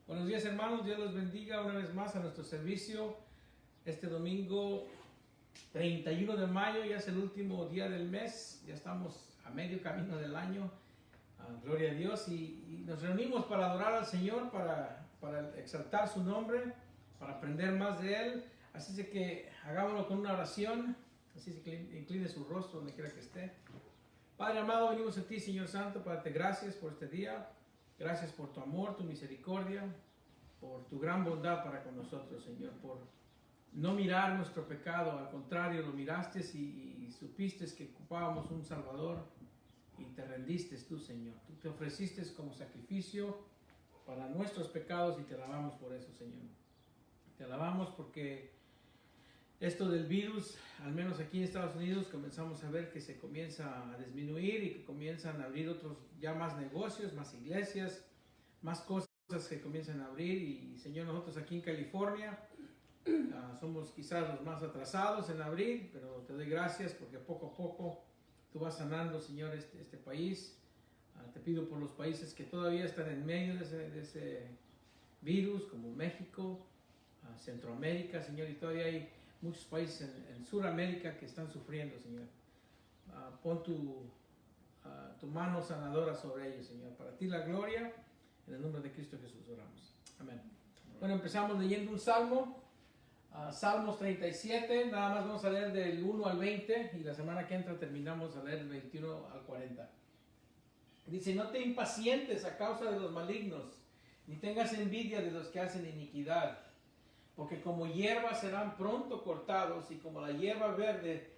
Buenos días, hermanos, Dios los bendiga una vez más a nuestro servicio. Este domingo 31 de mayo, ya es el último día del mes, ya estamos a medio camino del año. Gloria a Dios, y nos reunimos para adorar al Señor, para exaltar su nombre, para aprender más de Él. Así es que hagámoslo con una oración. Así es que incline su rostro donde quiera que esté. Padre amado, venimos a ti, Señor Santo, para darte gracias por este día. Gracias por tu amor, tu misericordia, por tu gran bondad para con nosotros, Señor, por no mirar nuestro pecado, al contrario, lo miraste y supiste que ocupábamos un Salvador y te rendiste tú, Señor. Tú te ofreciste como sacrificio para nuestros pecados y te alabamos por eso, Señor. Te alabamos porque esto del virus, al menos aquí en Estados Unidos, comenzamos a ver que se comienza a disminuir y que comienzan a abrir otros, ya más negocios, más iglesias, más cosas que comienzan a abrir. Y Señor, nosotros aquí en California somos quizás los más atrasados en abrir, pero te doy gracias porque poco a poco tú vas sanando, Señor, este país. Te pido por los países que todavía están en medio de ese virus, como México, Centroamérica, Señor, y todavía hay muchos países en Sudamérica que están sufriendo, Señor. Pon tu mano sanadora sobre ellos, Señor. Para ti la gloria, en el nombre de Cristo Jesús oramos. Amén. Bueno, empezamos leyendo un salmo, Salmos 37, nada más vamos a leer del 1 al 20 y la semana que entra terminamos a leer del 21 al 40. Dice, no te impacientes a causa de los malignos, ni tengas envidia de los que hacen iniquidad, porque como hierba serán pronto cortados y como la hierba verde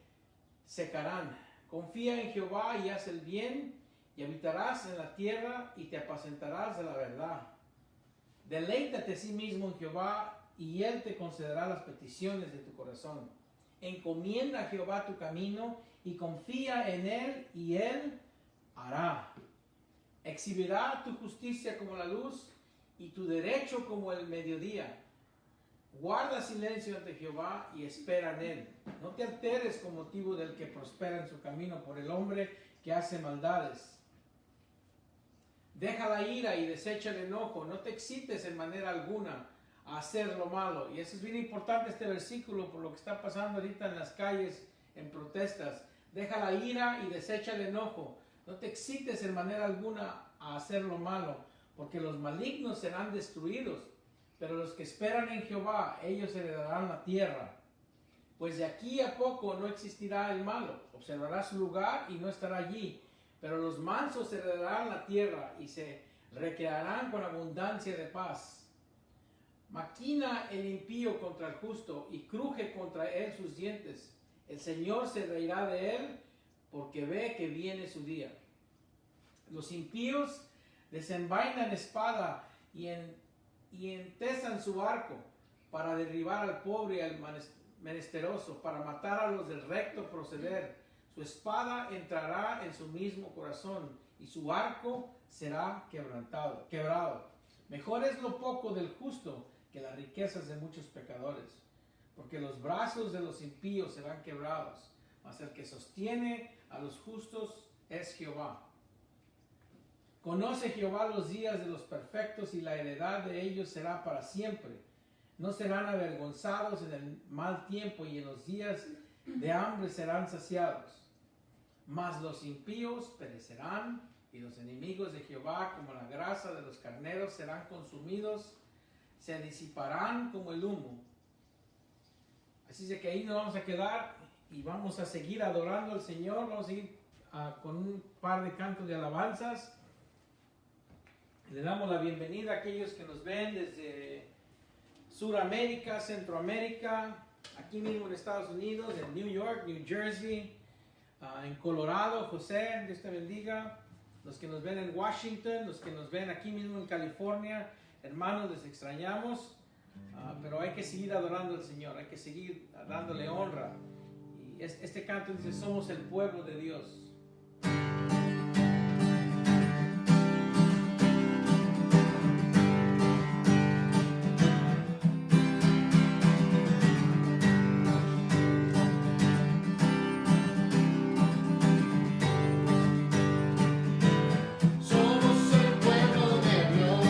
secarán. Confía en Jehová y haz el bien, y habitarás en la tierra y te apacentarás de la verdad. Deleítate a sí mismo en Jehová y Él te concederá las peticiones de tu corazón. Encomienda a Jehová tu camino y confía en Él y Él hará. Exhibirá tu justicia como la luz y tu derecho como el mediodía. Guarda silencio ante Jehová y espera en Él. No te alteres con motivo del que prospera en su camino, por el hombre que hace maldades. Deja la ira y desecha el enojo. No te excites en manera alguna a hacer lo malo. Y eso es bien importante, este versículo, por lo que está pasando ahorita en las calles, en protestas. Deja la ira y desecha el enojo. No te excites en manera alguna a hacer lo malo, porque los malignos serán destruidos. Pero los que esperan en Jehová, ellos heredarán la tierra. Pues de aquí a poco no existirá el malo. Observará su lugar y no estará allí. Pero los mansos heredarán la tierra y se recrearán con abundancia de paz. Maquina el impío contra el justo y cruje contra él sus dientes. El Señor se reirá de él porque ve que viene su día. Los impíos desenvainan espada y entesan su arco para derribar al pobre y al menesteroso, para matar a los del recto proceder. Su espada entrará en su mismo corazón y su arco será quebrado. Mejor es lo poco del justo que las riquezas de muchos pecadores, porque los brazos de los impíos serán quebrados, mas el que sostiene a los justos es Jehová. Conoce Jehová los días de los perfectos y la heredad de ellos será para siempre. No serán avergonzados en el mal tiempo y en los días de hambre serán saciados. Mas los impíos perecerán y los enemigos de Jehová como la grasa de los carneros serán consumidos, se disiparán como el humo. Así es que ahí nos vamos a quedar y vamos a seguir adorando al Señor. Vamos a seguir con un par de cantos de alabanzas. Le damos la bienvenida a aquellos que nos ven desde Sudamérica, Centroamérica, aquí mismo en Estados Unidos, en New York, New Jersey, en Colorado. José, Dios te bendiga. Los que nos ven en Washington, los que nos ven aquí mismo en California, hermanos, les extrañamos, pero hay que seguir adorando al Señor, hay que seguir dándole honra. Y este canto dice, somos el pueblo de Dios. Somos el pueblo de Dios.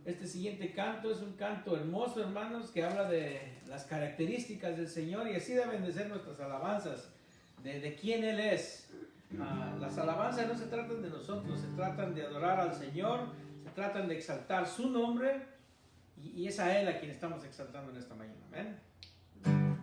Este siguiente canto es un canto hermoso, hermanos, que habla de las características del Señor y así deben de ser nuestras alabanzas, de quién Él es. Las alabanzas no se tratan de nosotros, se tratan de adorar al Señor, se tratan de exaltar su nombre y es a Él a quien estamos exaltando en esta mañana. Amén.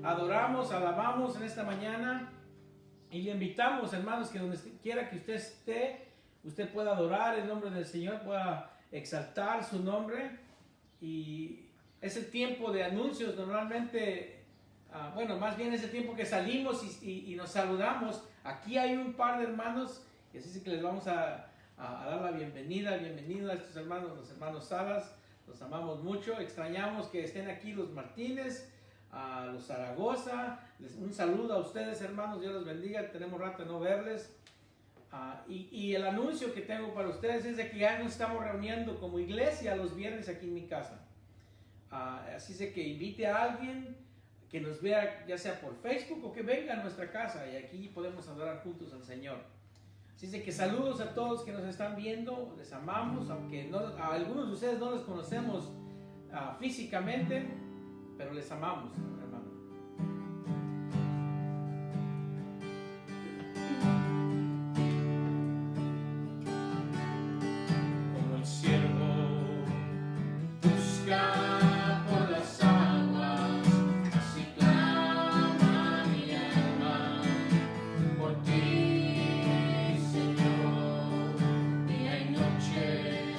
adoramos, alabamos en esta mañana. Y le invitamos, hermanos, que donde quiera que usted esté, usted pueda adorar el nombre del Señor, pueda exaltar su nombre. Y es el tiempo de anuncios. Normalmente, bueno, más bien es el tiempo que salimos y nos saludamos. Aquí hay un par de hermanos, y así es que les vamos a dar la bienvenida a estos hermanos, los hermanos Salas. Los amamos mucho, extrañamos que estén aquí los Martínez, los Zaragoza. Un saludo a ustedes, hermanos, Dios los bendiga, tenemos rato de no verles. Y el anuncio que tengo para ustedes es de que ya nos estamos reuniendo como iglesia los viernes aquí en mi casa. Así es de que invite a alguien que nos vea, ya sea por Facebook o que venga a nuestra casa, y aquí podemos adorar juntos al Señor. Así es de que saludos a todos que nos están viendo, les amamos, aunque a algunos de ustedes no les conocemos físicamente, pero les amamos, hermano. Como el siervo busca por las aguas, así clama mi alma por ti, Señor. Día y noche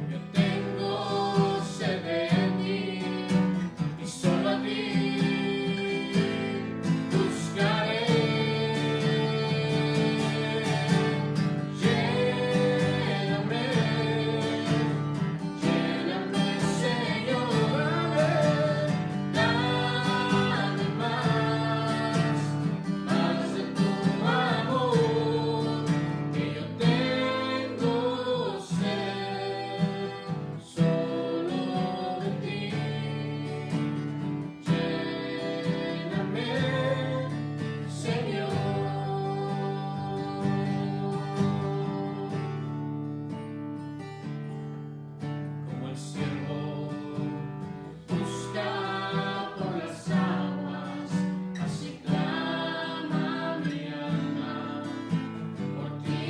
yo tengo sed de ti, y solo a ti buscaré. Lléname, lléname, Señor, dame más de tu amor, que yo tengo sed solo de ti. Lléname, Señor. Como el siervo busca por las aguas, así clama mi alma por ti,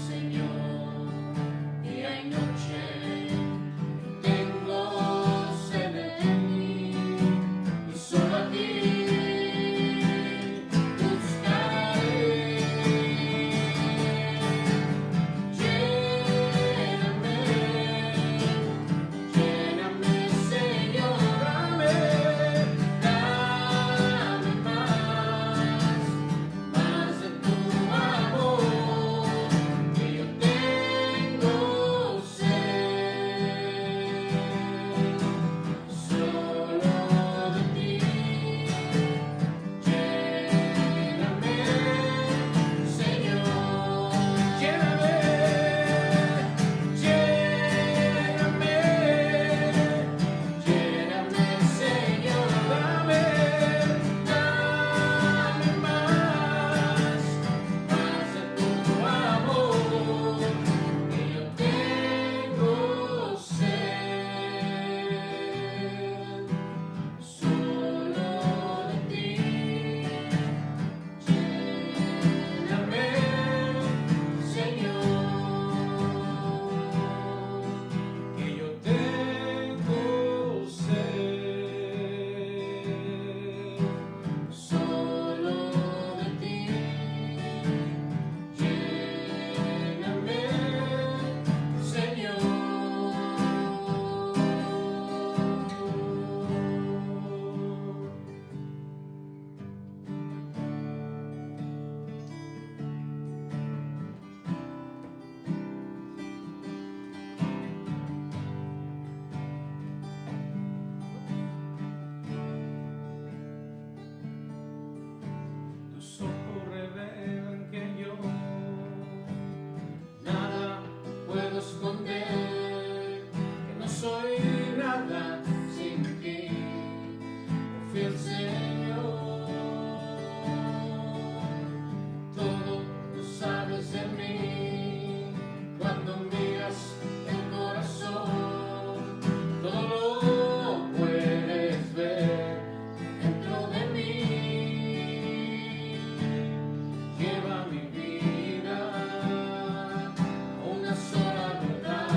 Señor. Día y noche tengo sed de ti, y solo a ti buscaré. Lléname, lléname, Señor, dame más de tu amor, que yo tengo sed solo de ti. Lléname, Señor, lléname, lléname, lléname, Señor, dame más de tu amor, que yo tengo sed solo de ti. Lléname, Señor, que yo tengo sed solo de ti. Lléname, Señor. Tus ojos revelan que yo nada puedo esconder, que no soy nada sin ti, oh fiel Señor. Todo tú sabes de mí, cuando miras el corazón, todo lo puedes ver dentro de mí. Lleva mi vida a una sola verdad.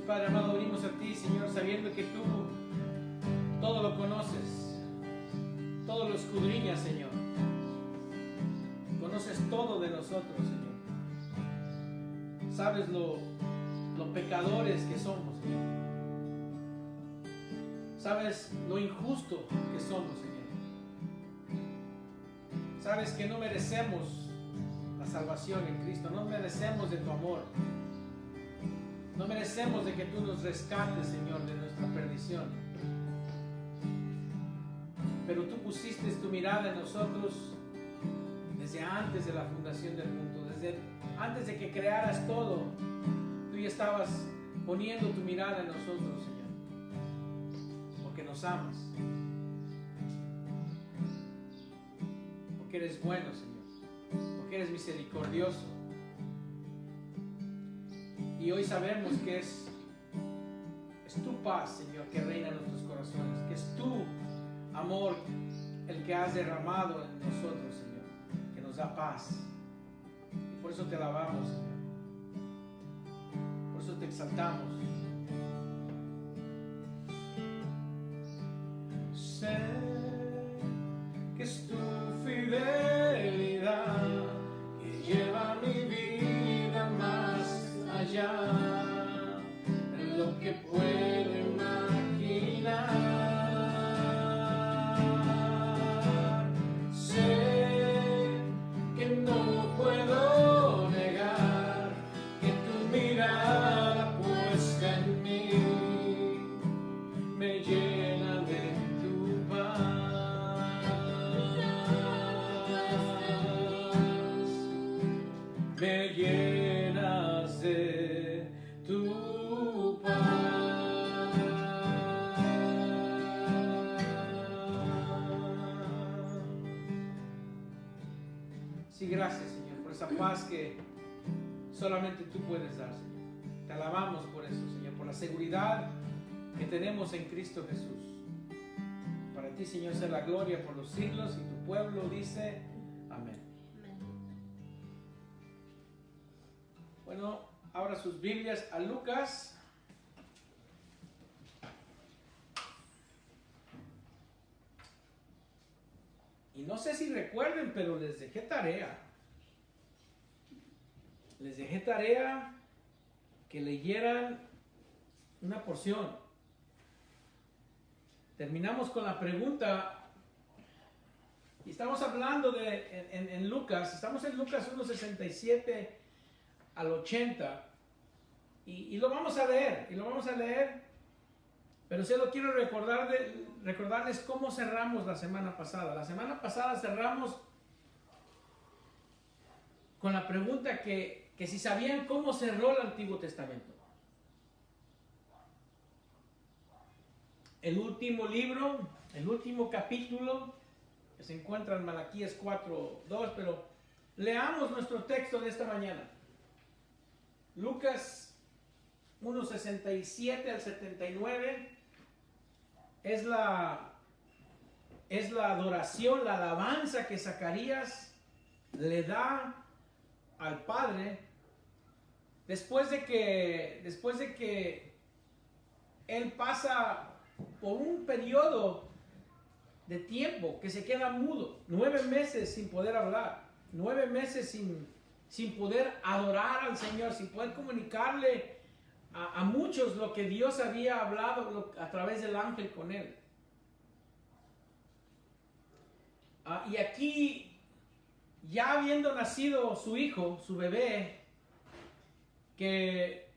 Padre amado, venimos a ti, Señor, sabiendo que tú todo lo conoces, todo lo escudriñas, Señor. Conoces todo de nosotros, Señor. Sabes lo pecadores que somos, Señor. Sabes lo injusto que somos, Señor. Sabes que no merecemos la salvación en Cristo, no merecemos de tu amor. No merecemos de que tú nos rescates, Señor, de nuestra perdición. Pero tú pusiste tu mirada en nosotros desde antes de la fundación del mundo, desde antes de que crearas todo. Tú ya estabas poniendo tu mirada en nosotros, Señor, porque nos amas, porque eres bueno, Señor, porque eres misericordioso. Y hoy sabemos que es tu paz, Señor, que reina en nuestros corazones, que es tu amor el que has derramado en nosotros, Señor, que nos da paz. Y por eso te alabamos, Señor. Por eso te exaltamos. Sé que es tu fidelidad que lleva mi vida más allá de lo que puedo imaginar. Sé que no puedo negar que tu mirada puesta en mí me llena de tu paz, me llenas de tu paz. Sí, gracias, Señor, por esa paz que solamente tú puedes dar, Señor. Te alabamos por eso, Señor, por la seguridad que tenemos en Cristo Jesús. Para ti, Señor, sea la gloria por los siglos, y tu pueblo dice amén. Bueno, abra sus Biblias a Lucas. Y no sé si recuerden, pero les dejé tarea. Les dejé tarea que leyeran una porción. Terminamos con la pregunta. Y estamos hablando en Lucas. Estamos en Lucas 1:67 al 80. Y lo vamos a leer. Pero solo quiero recordarles cómo cerramos la semana pasada. La semana pasada cerramos con la pregunta que si sabían cómo cerró el Antiguo Testamento. El último libro, el último capítulo, que se encuentra en Malaquías 4:2, pero leamos nuestro texto de esta mañana. Lucas 1:67 al 79 es la adoración, la alabanza que Zacarías le da al Padre después de que él pasa por un periodo de tiempo que se queda mudo, 9 meses sin poder hablar, 9 meses sin poder adorar al Señor, sin poder comunicarle a muchos lo que Dios había hablado a través del ángel con él. Y aquí, ya habiendo nacido su hijo, su bebé, que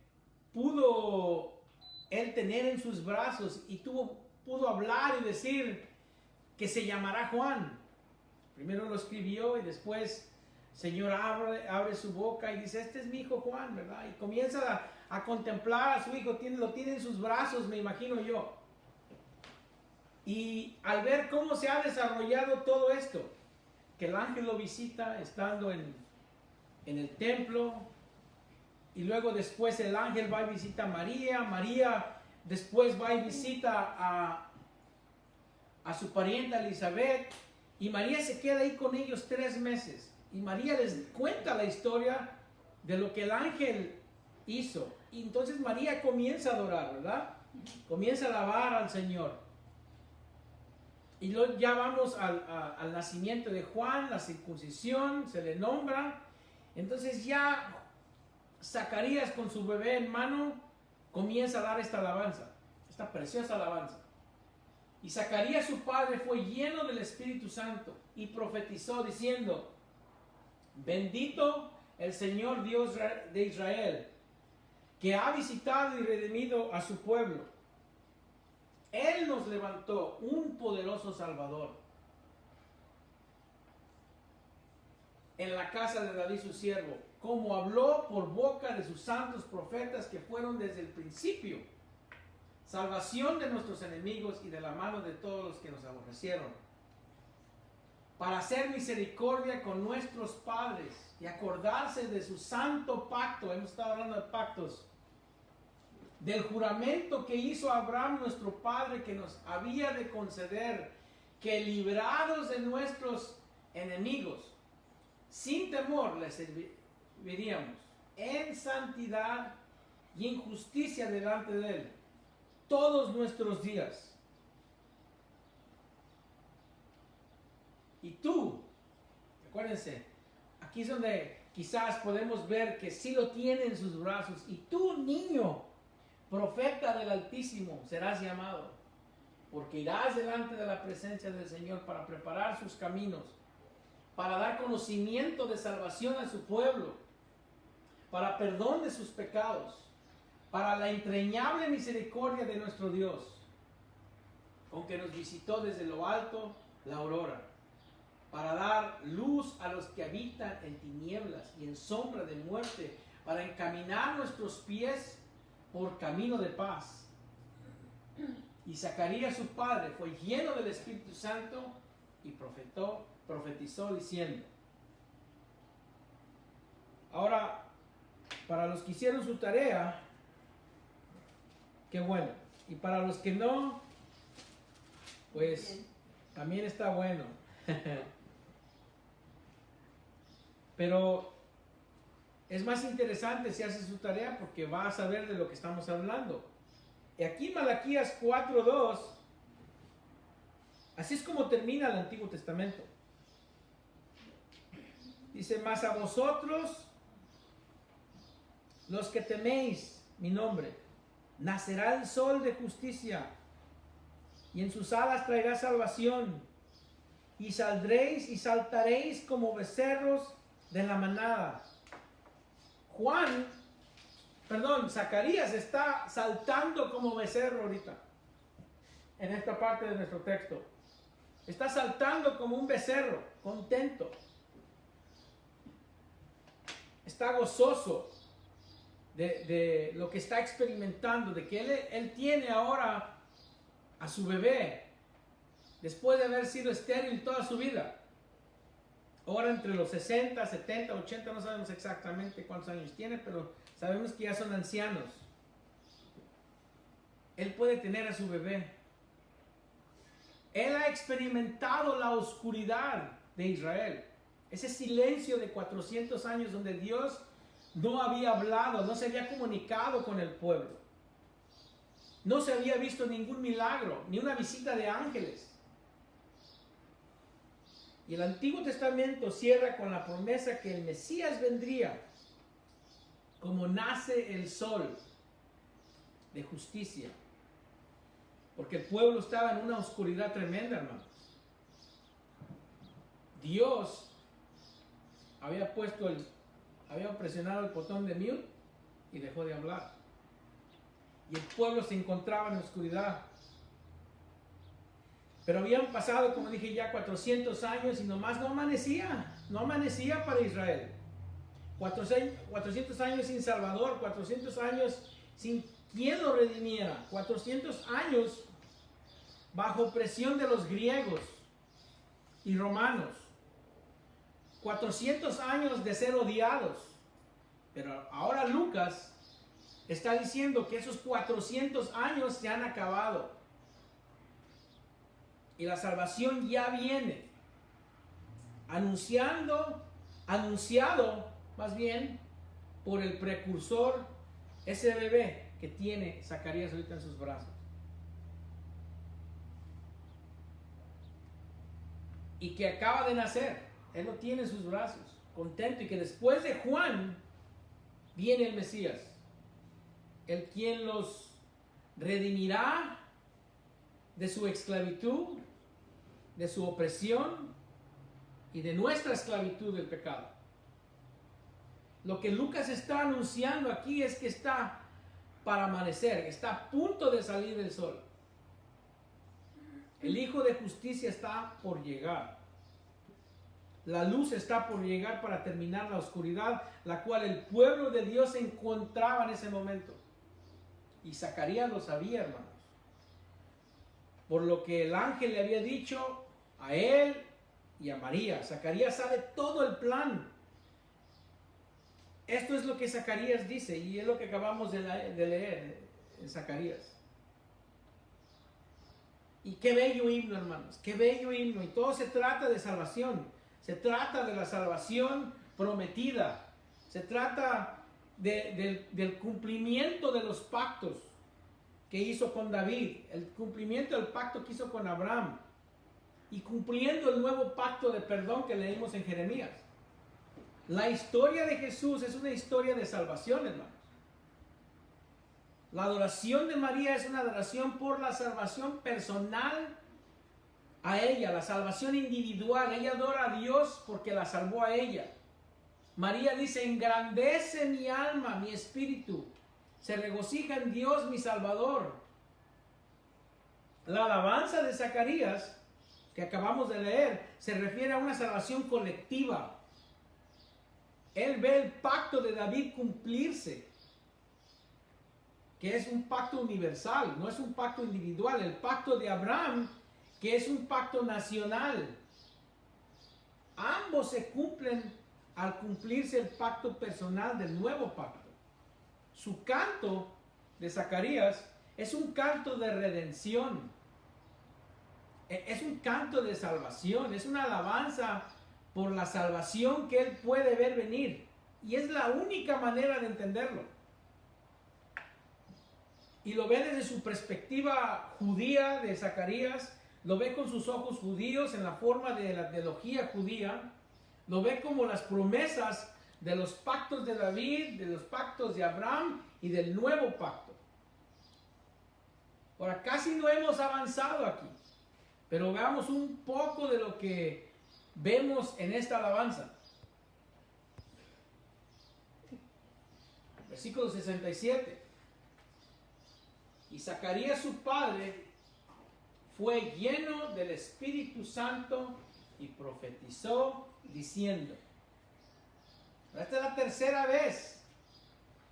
pudo él tener en sus brazos y pudo hablar y decir que se llamará Juan. Primero lo escribió y después Señor abre su boca y dice: este es mi hijo Juan, ¿verdad? Y comienza a contemplar a su hijo, lo tiene en sus brazos, me imagino yo. Y al ver cómo se ha desarrollado todo esto, que el ángel lo visita estando en el templo, y luego después el ángel va y visita a María después va y visita a su parienta Elizabeth, y María se queda ahí con ellos 3 meses, y María les cuenta la historia de lo que el ángel hizo. Y entonces María comienza a adorar, ¿verdad? Comienza a alabar al Señor. Y luego ya vamos al nacimiento de Juan, la circuncisión, se le nombra. Entonces ya Zacarías con su bebé en mano comienza a dar esta alabanza, esta preciosa alabanza. Y Zacarías su padre fue lleno del Espíritu Santo y profetizó diciendo: bendito el Señor Dios de Israel, que ha visitado y redimido a su pueblo. Él nos levantó un poderoso Salvador en la casa de David su siervo, como habló por boca de sus santos profetas que fueron desde el principio, salvación de nuestros enemigos y de la mano de todos los que nos aborrecieron, para hacer misericordia con nuestros padres y acordarse de su santo pacto. Hemos estado hablando de pactos, del juramento que hizo Abraham nuestro padre, que nos había de conceder que librados de nuestros enemigos, sin temor les serviríamos en santidad y en justicia delante de él todos nuestros días. Y tú, acuérdense, aquí es donde quizás podemos ver que sí lo tiene en sus brazos. Y tú, niño, profeta del Altísimo, serás llamado, porque irás delante de la presencia del Señor para preparar sus caminos, para dar conocimiento de salvación a su pueblo, para perdón de sus pecados, para la entrañable misericordia de nuestro Dios, con que nos visitó desde lo alto la aurora, para dar luz a los que habitan en tinieblas y en sombra de muerte, para encaminar nuestros pies por camino de paz. Y Zacarías su padre fue lleno del Espíritu Santo y profetizó diciendo. Ahora, para los que hicieron su tarea, qué bueno. Y para los que no, pues también está bueno. Pero es más interesante si hace su tarea, porque va a saber de lo que estamos hablando. Y aquí Malaquías 4:2, así es como termina el Antiguo Testamento. Dice: mas a vosotros, los que teméis mi nombre, nacerá el sol de justicia, y en sus alas traerá salvación, y saldréis y saltaréis como becerros de la manada. Zacarías está saltando como becerro ahorita, en esta parte de nuestro texto. Está saltando como un becerro, contento. Está gozoso de lo que está experimentando, de que él tiene ahora a su bebé, después de haber sido estéril toda su vida. Ahora entre los 60, 70, 80, no sabemos exactamente cuántos años tiene, pero sabemos que ya son ancianos. Él puede tener a su bebé. Él ha experimentado la oscuridad de Israel, ese silencio de 400 años donde Dios no había hablado, no se había comunicado con el pueblo. No se había visto ningún milagro, ni una visita de ángeles. Y el Antiguo Testamento cierra con la promesa que el Mesías vendría como nace el sol de justicia. Porque el pueblo estaba en una oscuridad tremenda, hermanos. Dios había presionado el botón de mute y dejó de hablar. Y el pueblo se encontraba en oscuridad. Pero habían pasado, como dije ya, 400 años y nomás no amanecía para Israel. 400 años sin Salvador, 400 años sin quien lo redimiera, 400 años bajo presión de los griegos y romanos, 400 años de ser odiados. Pero ahora Lucas está diciendo que esos 400 años se han acabado. Y la salvación ya viene, anunciado más bien por el precursor ese bebé que tiene Zacarías ahorita en sus brazos. Y que acaba de nacer, él lo tiene en sus brazos, contento, y que después de Juan viene el Mesías, el quien los redimirá de su esclavitud, de su opresión y de nuestra esclavitud del pecado. Lo que Lucas está anunciando aquí es que está para amanecer, está a punto de salir el sol. El Hijo de Justicia está por llegar. La luz está por llegar para terminar la oscuridad, la cual el pueblo de Dios se encontraba en ese momento. Y Zacarías lo sabía, hermanos. Por lo que el ángel le había dicho a él y a María. Zacarías sabe todo el plan. Esto es lo que Zacarías dice, y es lo que acabamos de leer en Zacarías. Y qué bello himno, hermanos, qué bello himno. Y todo se trata de salvación. Se trata de la salvación prometida. Se trata del cumplimiento de los pactos que hizo con David, el cumplimiento del pacto que hizo con Abraham, y cumpliendo el nuevo pacto de perdón que leímos en Jeremías. La historia de Jesús es una historia de salvación, hermanos. La adoración de María es una adoración por la salvación personal a ella, la salvación individual. Ella adora a Dios porque la salvó a ella. María dice: engrandece mi alma, mi espíritu, se regocija en Dios mi Salvador. La alabanza de Zacarías que acabamos de leer se refiere a una salvación colectiva. Él ve el pacto de David cumplirse, que es un pacto universal, no es un pacto individual. El pacto de Abraham, que es un pacto nacional. Ambos se cumplen al cumplirse el pacto personal del nuevo pacto. Su canto de Zacarías es un canto de redención. Es un canto de salvación, es una alabanza por la salvación que él puede ver venir. Y es la única manera de entenderlo. Y lo ve desde su perspectiva judía de Zacarías, lo ve con sus ojos judíos en la forma de la teología judía, lo ve como las promesas de los pactos de David, de los pactos de Abraham y del nuevo pacto. Ahora, casi no hemos avanzado aquí, pero veamos un poco de lo que vemos en esta alabanza. Versículo 67. Y Zacarías su padre fue lleno del Espíritu Santo y profetizó diciendo. Esta es la tercera vez.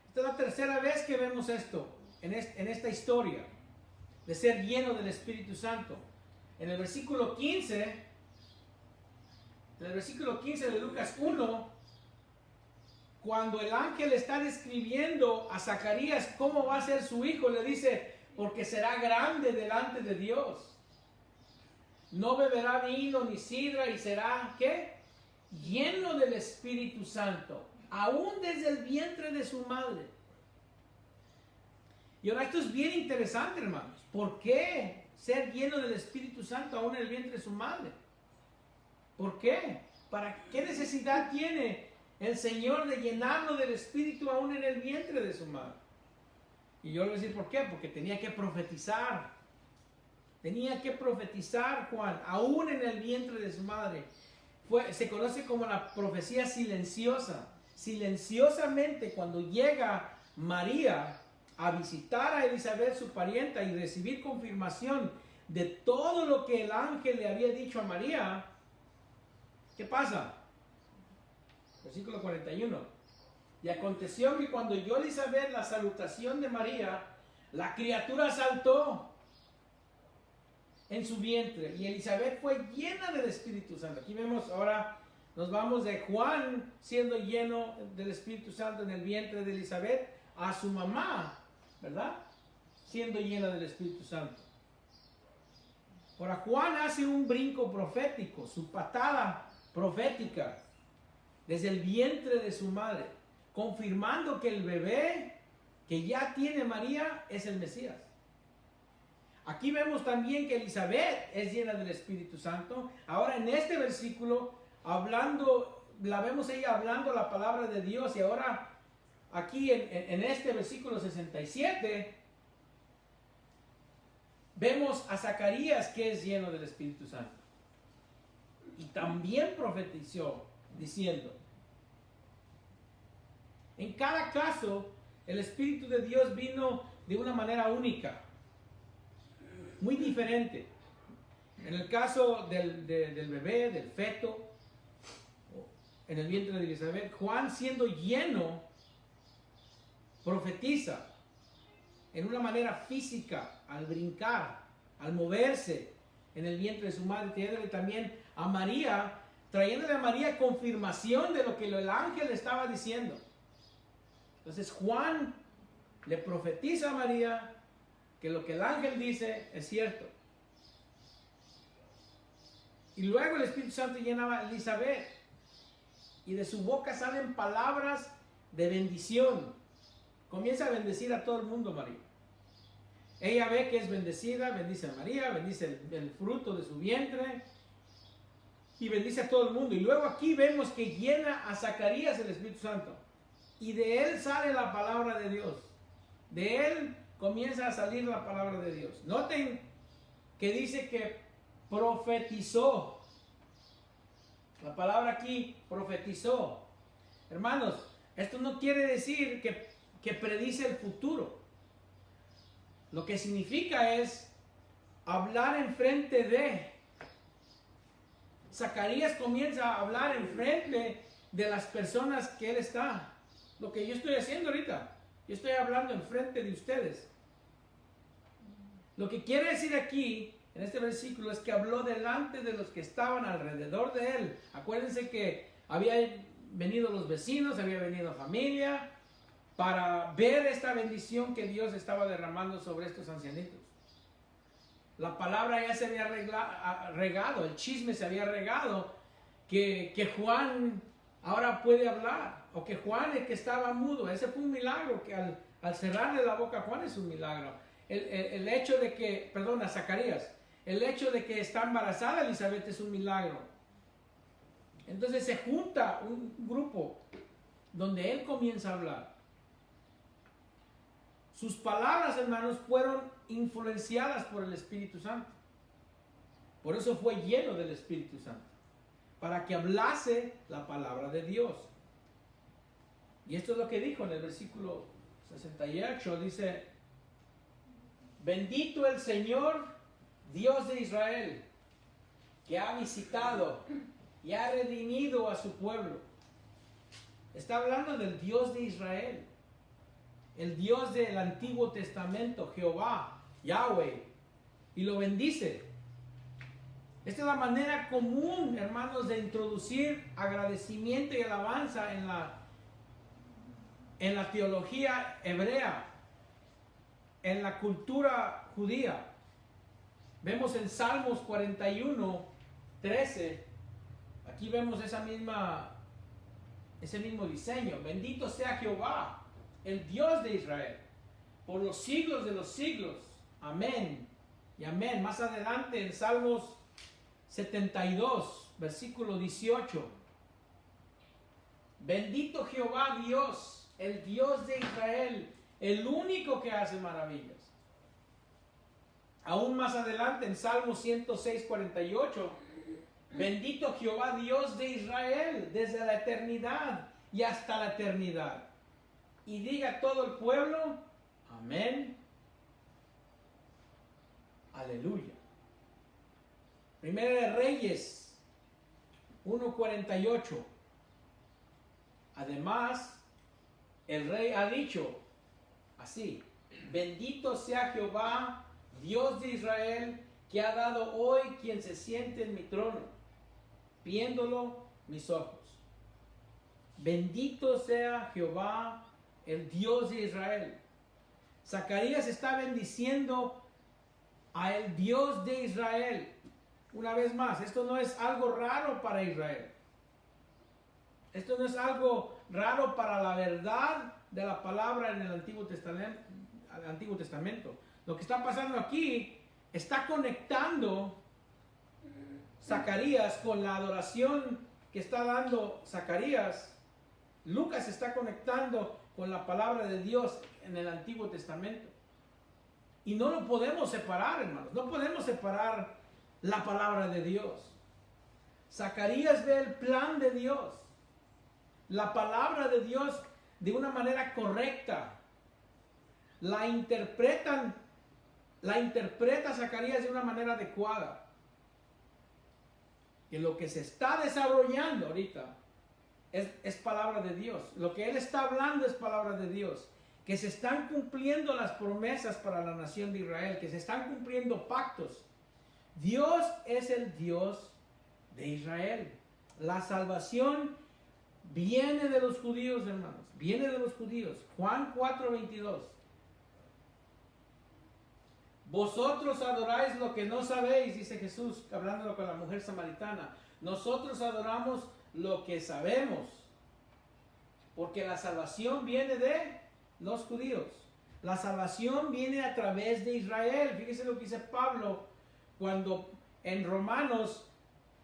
Esta es la tercera vez que vemos esto en esta historia de ser lleno del Espíritu Santo. En el versículo 15 de Lucas 1, cuando el ángel está describiendo a Zacarías cómo va a ser su hijo, le dice: porque será grande delante de Dios. No beberá vino ni sidra y será, ¿qué? Lleno del Espíritu Santo, aún desde el vientre de su madre. Y ahora esto es bien interesante, hermanos. ¿Por qué ser lleno del Espíritu Santo aún en el vientre de su madre? ¿Por qué? ¿Para qué necesidad tiene el Señor de llenarlo del Espíritu aún en el vientre de su madre? Y yo le voy a decir por qué. Porque tenía que profetizar. Tenía que profetizar, Juan, aún en el vientre de su madre. Se conoce como la profecía silenciosa. Silenciosamente, cuando llega María a visitar a Elizabeth, su parienta, y recibir confirmación de todo lo que el ángel le había dicho a María, ¿qué pasa? Versículo 41. Y aconteció que cuando oyó Elizabeth la salutación de María, la criatura saltó en su vientre, y Elizabeth fue llena del Espíritu Santo. Aquí vemos ahora, nos vamos de Juan siendo lleno del Espíritu Santo en el vientre de Elizabeth a su mamá, ¿verdad? Siendo llena del Espíritu Santo. Ahora Juan hace un brinco profético, su patada profética desde el vientre de su madre, confirmando que el bebé que ya tiene María es el Mesías. Aquí vemos también que Elizabeth es llena del Espíritu Santo. Ahora en este versículo, la vemos ella hablando la palabra de Dios. Y ahora aquí en este versículo 67, vemos a Zacarías que es lleno del Espíritu Santo. Y también profetizó diciendo, en cada caso, el Espíritu de Dios vino de una manera única, muy diferente. En el caso del bebé, del feto, en el vientre de Elizabeth, Juan siendo lleno, profetiza en una manera física, al brincar, al moverse en el vientre de su madre, trayéndole también a María, trayéndole a María confirmación de lo que el ángel le estaba diciendo. Entonces Juan le profetiza a María que lo que el ángel dice es cierto. Y luego el Espíritu Santo llenaba a Elizabeth y de su boca salen palabras de bendición. Comienza a bendecir a todo el mundo María. Ella ve que es bendecida, bendice a María, bendice el fruto de su vientre y bendice a todo el mundo. Y luego aquí vemos que llena a Zacarías el Espíritu Santo. Y de él sale la palabra de Dios. De él comienza a salir la palabra de Dios. Noten que dice que profetizó. La palabra aquí, profetizó. Hermanos, esto no quiere decir que predice el futuro. Lo que significa es hablar en frente de. Zacarías comienza a hablar en frente de las personas que él está. Lo que yo estoy haciendo ahorita. Yo estoy hablando en frente de ustedes. Lo que quiere decir aquí, en este versículo, es que habló delante de los que estaban alrededor de él. Acuérdense que habían venido los vecinos, había venido familia, para ver esta bendición que Dios estaba derramando sobre estos ancianitos. La palabra ya se había regado, el chisme se había regado, que Juan ahora puede hablar, o que Juan el que estaba mudo. Ese fue un milagro, que al cerrarle la boca a Juan es un milagro. El hecho de que, perdón, a Zacarías, el hecho de que está embarazada Elizabeth es un milagro. Entonces se junta un grupo donde él comienza a hablar. Sus palabras, hermanos, fueron influenciadas por el Espíritu Santo. Por eso fue lleno del Espíritu Santo, para que hablase la palabra de Dios. Y esto es lo que dijo en el versículo 68, dice: bendito el Señor, Dios de Israel, que ha visitado y ha redimido a su pueblo. Está hablando del Dios de Israel, el Dios del Antiguo Testamento, Jehová, Yahweh, y lo bendice. Esta es la manera común, hermanos, de introducir agradecimiento y alabanza en la teología hebrea, en la cultura judía. Vemos en Salmos 41, 13, aquí vemos ese mismo diseño. Bendito sea Jehová, el Dios de Israel, por los siglos de los siglos. Amén y amén. Más adelante en Salmos 72, versículo 18. Bendito Jehová Dios, el Dios de Israel, el único que hace maravillas. Aún más adelante en Salmos 106, 48. Bendito Jehová Dios de Israel, desde la eternidad y hasta la eternidad. Y diga todo el pueblo, amén, aleluya. Primera de Reyes 1:48. Además, el rey ha dicho así: bendito sea Jehová, Dios de Israel, que ha dado hoy quien se siente en mi trono, viéndolo mis ojos. Bendito sea Jehová, el Dios de Israel. Zacarías está bendiciendo a el Dios de Israel. Una vez más, esto no es algo raro para Israel. Esto no es algo raro para la verdad de la palabra en el Antiguo Testamento. Lo que está pasando aquí está conectando Zacarías con la adoración que está dando Zacarías. Lucas está conectando con la palabra de Dios en el Antiguo Testamento. Y no lo podemos separar, hermanos. No podemos separar la palabra de Dios. Zacarías ve el plan de Dios, la palabra de Dios de una manera correcta. La interpreta Zacarías de una manera adecuada. Y lo que se está desarrollando ahorita es palabra de Dios. Lo que él está hablando es palabra de Dios. Que se están cumpliendo las promesas para la nación de Israel, que se están cumpliendo pactos. Dios es el Dios de Israel. La salvación viene de los judíos, hermanos. Viene de los judíos. Juan 4:22. Vosotros adoráis lo que no sabéis, dice Jesús, hablando con la mujer samaritana. Nosotros adoramos lo que sabemos, porque la salvación viene de los judíos. La salvación viene a través de Israel. Fíjese lo que dice Pablo cuando en Romanos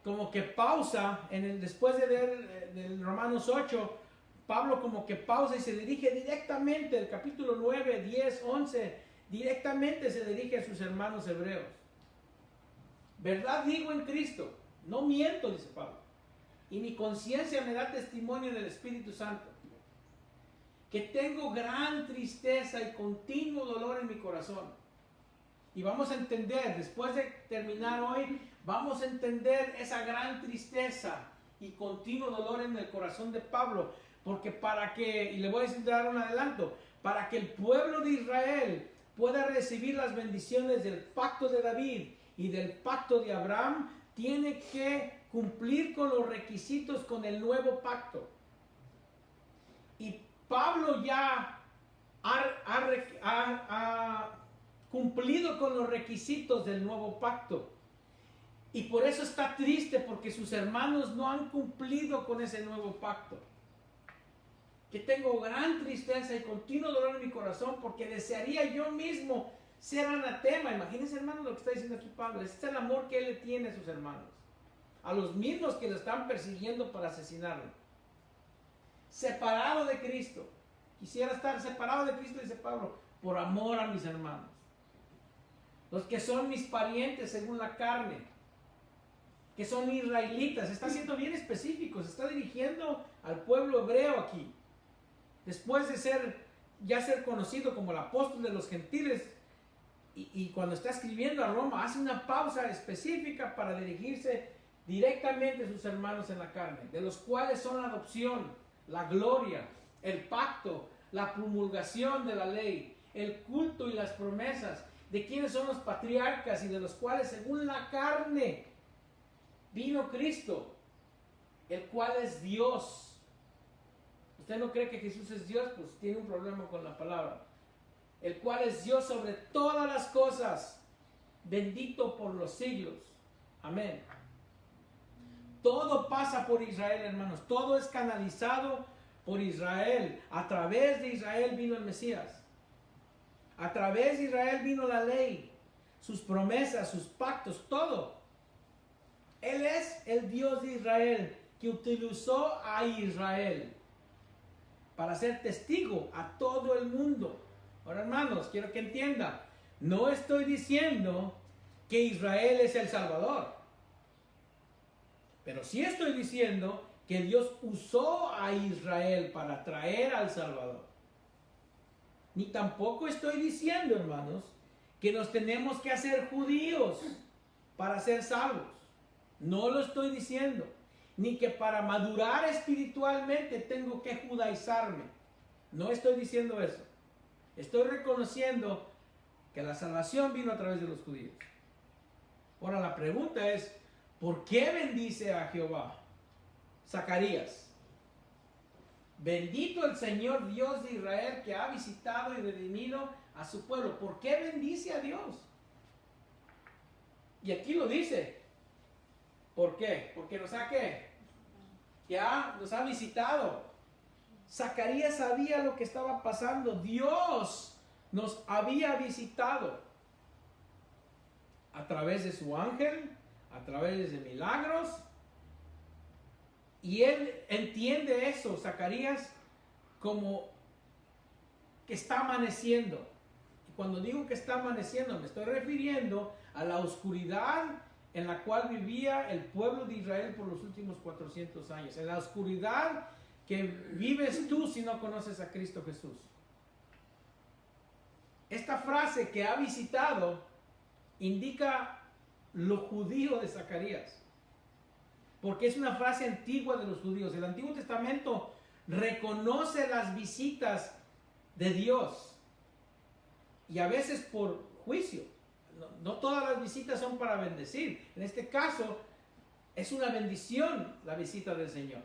como que pausa, después de leer del Romanos 8, Pablo como que pausa y se dirige directamente, el capítulo 9, 10, 11, directamente se dirige a sus hermanos hebreos. Verdad digo en Cristo, no miento, dice Pablo, y mi conciencia me da testimonio del Espíritu Santo, que tengo gran tristeza y continuo dolor en mi corazón. Y vamos a entender, después de terminar hoy, vamos a entender esa gran tristeza y continuo dolor en el corazón de Pablo, porque y le voy a dar un adelanto, para que el pueblo de Israel pueda recibir las bendiciones del pacto de David y del pacto de Abraham, tiene que cumplir con los requisitos con el nuevo pacto. Y Pablo ya ha cumplido con los requisitos del nuevo pacto. Y por eso está triste, porque sus hermanos no han cumplido con ese nuevo pacto. Que tengo gran tristeza y continuo dolor en mi corazón, porque desearía yo mismo ser anatema. Imagínense, hermanos, lo que está diciendo aquí Pablo. Este es el amor que él le tiene a sus hermanos, a los mismos que lo están persiguiendo para asesinarlo. Separado de Cristo. Quisiera estar separado de Cristo, dice Pablo, por amor a mis hermanos, los que son mis parientes según la carne, que son israelitas. Está siendo bien específico, se está dirigiendo al pueblo hebreo aquí. Después de ser conocido como el apóstol de los gentiles, y cuando está escribiendo a Roma, hace una pausa específica para dirigirse directamente a sus hermanos en la carne, de los cuales son la adopción, la gloria, el pacto, la promulgación de la ley, el culto y las promesas, de quienes son los patriarcas y de los cuales según la carne vino Cristo, el cual es Dios. ¿Usted no cree que Jesús es Dios? Pues tiene un problema con la palabra. El cual es Dios sobre todas las cosas, bendito por los siglos. Amén. Todo pasa por Israel, hermanos. Todo es canalizado por Israel. A través de Israel vino el Mesías. A través de Israel vino la ley, sus promesas, sus pactos, todo. Él es el Dios de Israel que utilizó a Israel para ser testigo a todo el mundo. Ahora, hermanos, quiero que entiendan, no estoy diciendo que Israel es el Salvador, pero sí estoy diciendo que Dios usó a Israel para traer al Salvador. Ni tampoco estoy diciendo, hermanos, que nos tenemos que hacer judíos para ser salvos. No lo estoy diciendo. Ni que para madurar espiritualmente tengo que judaizarme. No estoy diciendo eso. Estoy reconociendo que la salvación vino a través de los judíos. Ahora la pregunta es, ¿por qué bendice a Jehová? Zacarías. Bendito el Señor Dios de Israel, que ha visitado y redimido a su pueblo. ¿Por qué bendice a Dios? Y aquí lo dice. ¿Por qué? Porque nos ha visitado. Zacarías sabía lo que estaba pasando. Dios nos había visitado a través de su ángel, a través de milagros. Y él entiende eso, Zacarías, como que está amaneciendo. Y cuando digo que está amaneciendo, me estoy refiriendo a la oscuridad en la cual vivía el pueblo de Israel por los últimos 400 años. En la oscuridad que vives tú si no conoces a Cristo Jesús. Esta frase que ha visitado indica lo judío de Zacarías, porque es una frase antigua de los judíos. El Antiguo Testamento reconoce las visitas de Dios y a veces por juicio. No todas las visitas son para bendecir. En este caso es una bendición la visita del Señor.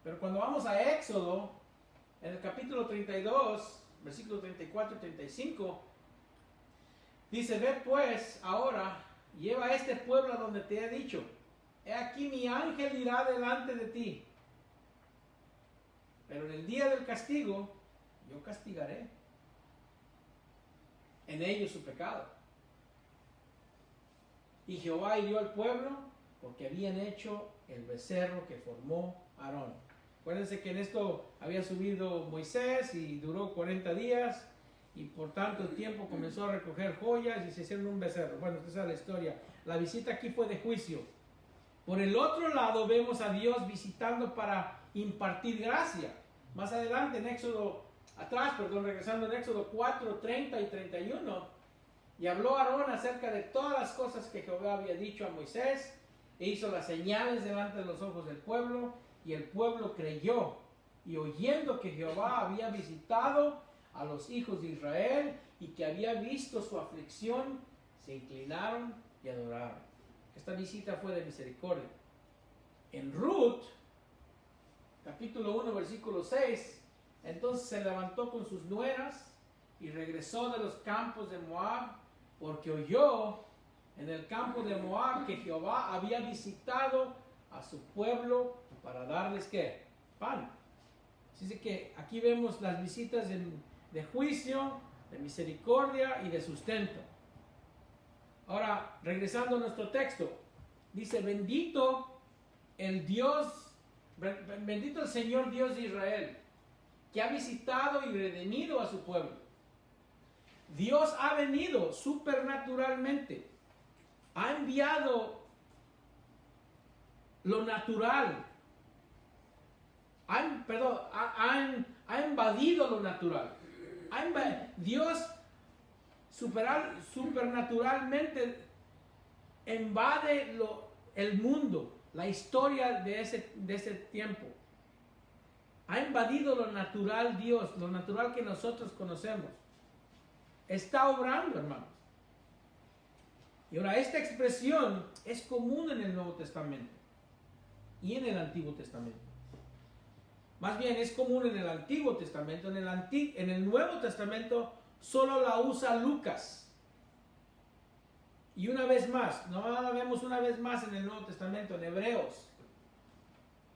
Pero cuando vamos a Éxodo, en el capítulo 32, versículos 34 y 35, dice: ve pues ahora, lleva a este pueblo a donde te he dicho. He aquí mi ángel irá delante de ti. Pero en el día del castigo, yo castigaré en ellos su pecado. Y Jehová hirió al pueblo porque habían hecho el becerro que formó Aarón. Acuérdense que en esto había subido Moisés y duró 40 días y por tanto tiempo comenzó a recoger joyas y se hicieron un becerro. Bueno, esa es la historia. La visita aquí fue de juicio. Por el otro lado vemos a Dios visitando para impartir gracia. Más adelante en regresando en Éxodo 4, 30 y 31, y habló Aarón acerca de todas las cosas que Jehová había dicho a Moisés, e hizo las señales delante de los ojos del pueblo, y el pueblo creyó, y oyendo que Jehová había visitado a los hijos de Israel, y que había visto su aflicción, se inclinaron y adoraron. Esta visita fue de misericordia. En Ruth, capítulo 1, versículo 6, entonces se levantó con sus nueras y regresó de los campos de Moab, porque oyó en el campo de Moab que Jehová había visitado a su pueblo para darles ¿qué? Pan. Así que aquí vemos las visitas de juicio, de misericordia y de sustento. Ahora, regresando a nuestro texto, dice: bendito el Señor Dios de Israel, que ha visitado y redimido a su pueblo. Dios ha venido supernaturalmente, ha enviado lo natural, ha invadido lo natural. Dios supernaturalmente invade el mundo, la historia de ese tiempo. Ha invadido lo natural Dios, lo natural que nosotros conocemos. Está obrando, hermanos. Y ahora, esta expresión es común en el Nuevo Testamento y en el Antiguo Testamento. Más bien, es común en el Antiguo Testamento. En el Nuevo Testamento solo la usa Lucas. Y una vez más, no la vemos una vez más en el Nuevo Testamento, en Hebreos.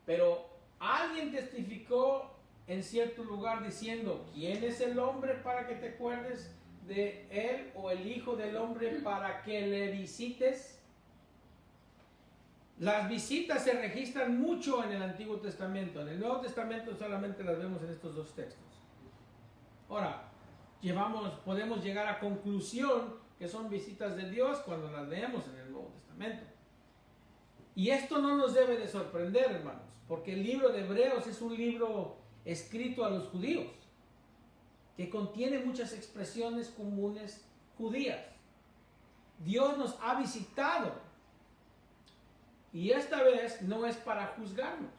Pero alguien testificó en cierto lugar diciendo: ¿quién es el hombre para que te acuerdes de él, o el hijo del hombre para que le visites? Las visitas se registran mucho en el Antiguo Testamento. En el Nuevo Testamento solamente las vemos en estos dos textos. Ahora, podemos llegar a conclusión que son visitas de Dios cuando las leemos en el Nuevo Testamento. Y esto no nos debe de sorprender, hermanos, porque el libro de Hebreos es un libro escrito a los judíos, que contiene muchas expresiones comunes judías. Dios nos ha visitado, y esta vez no es para juzgarnos,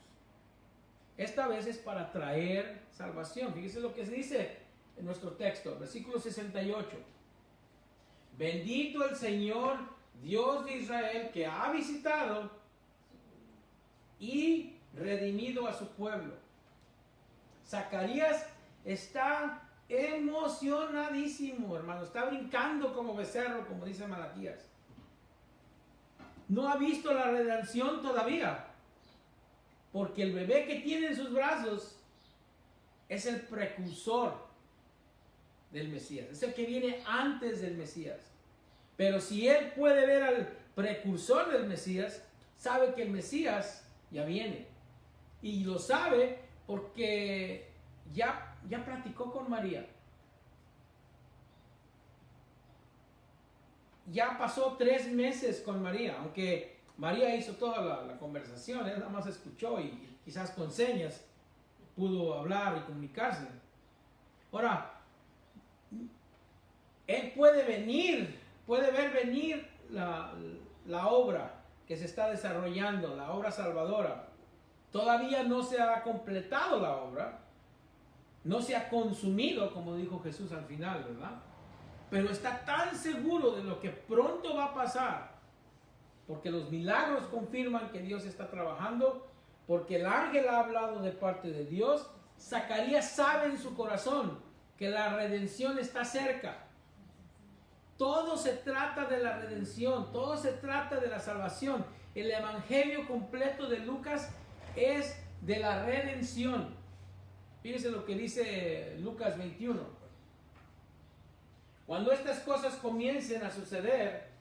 esta vez es para traer salvación. Fíjese lo que se dice en nuestro texto, versículo 68. Bendito el Señor Dios de Israel, que ha visitado y redimido a su pueblo. Zacarías está emocionadísimo, hermano. Está brincando como becerro, como dice Malaquías. No ha visto la redención todavía, porque el bebé que tiene en sus brazos es el precursor del Mesías, es el que viene antes del Mesías. Pero si él puede ver al precursor del Mesías, sabe que el Mesías ya viene. Y lo sabe porque ya platicó con María. Ya pasó 3 meses con María, aunque María hizo toda la conversación, él nada más escuchó y quizás con señas pudo hablar y comunicarse. Ahora, él puede ver venir la obra que se está desarrollando, la obra salvadora. Todavía no se ha completado la obra, no se ha consumido, como dijo Jesús al final, ¿verdad? Pero está tan seguro de lo que pronto va a pasar, porque los milagros confirman que Dios está trabajando, porque el ángel ha hablado de parte de Dios. Zacarías sabe en su corazón que la redención está cerca. Todo se trata de la redención, todo se trata de la salvación. El evangelio completo de Lucas es de la redención. Fíjense lo que dice Lucas 21. Cuando estas cosas comiencen a suceder,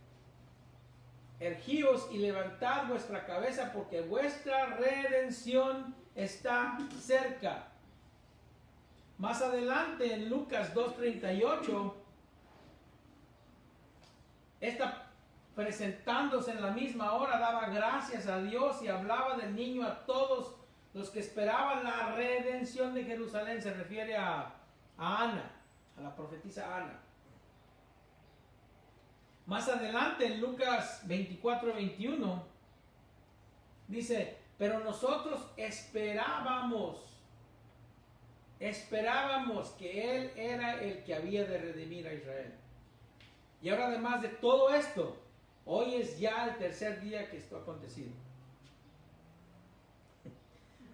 erguíos y levantad vuestra cabeza, porque vuestra redención está cerca. Más adelante en Lucas 2:38, esta presentándose en la misma hora daba gracias a Dios y hablaba del niño a todos los que esperaban la redención de Jerusalén. Se refiere a Ana, a la profetisa Ana. Más adelante en Lucas 24:21 dice: pero nosotros esperábamos que Él era el que había de redimir a Israel. Y ahora, además de todo esto, hoy es ya el 3er día que esto ha acontecido.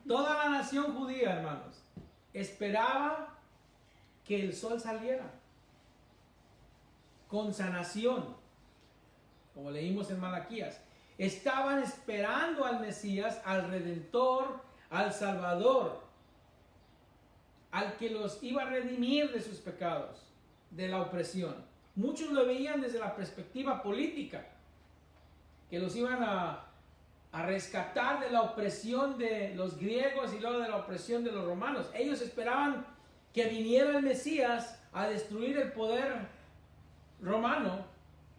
Toda la nación judía, hermanos, esperaba que el sol saliera con sanación, como leímos en Malaquías. Estaban esperando al Mesías, al Redentor, al Salvador, al que los iba a redimir de sus pecados, de la opresión. Muchos lo veían desde la perspectiva política, que los iban a rescatar de la opresión de los griegos y luego de la opresión de los romanos. Ellos esperaban que viniera el Mesías a destruir el poder romano,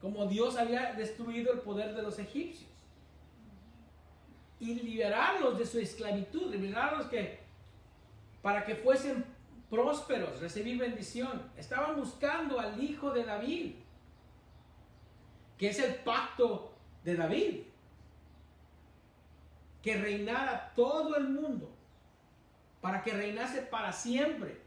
como Dios había destruido el poder de los egipcios, y liberarlos de su esclavitud, liberarlos para que fuesen prósperos, recibir bendición. Estaban buscando al hijo de David, que es el pacto de David, que reinara todo el mundo, para que reinase para siempre.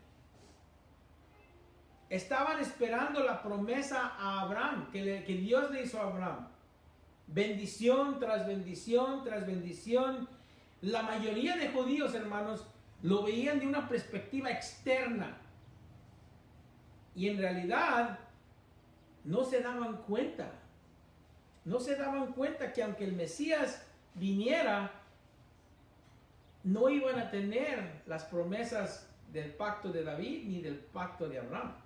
Estaban esperando la promesa a Abraham, que Dios le hizo a Abraham. Bendición tras bendición tras bendición. La mayoría de judíos, hermanos, lo veían de una perspectiva externa. Y en realidad no se daban cuenta. No se daban cuenta que aunque el Mesías viniera, no iban a tener las promesas del pacto de David ni del pacto de Abraham.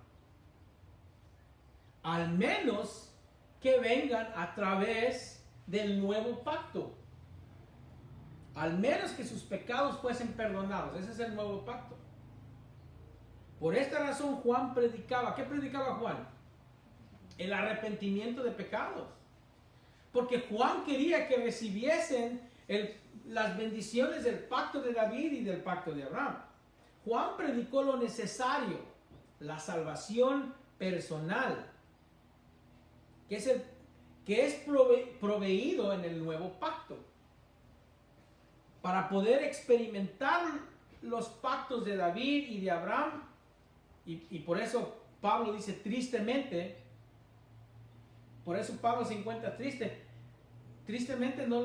Al menos que vengan a través del nuevo pacto. Al menos que sus pecados fuesen perdonados. Ese es el nuevo pacto. Por esta razón Juan predicaba. ¿Qué predicaba Juan? El arrepentimiento de pecados. Porque Juan quería que recibiesen las bendiciones del pacto de David y del pacto de Abraham. Juan predicó lo necesario, la salvación personal, que es proveído en el nuevo pacto. Para poder experimentar los pactos de David y de Abraham, y por eso Pablo dice tristemente, por eso Pablo se encuentra triste. Tristemente no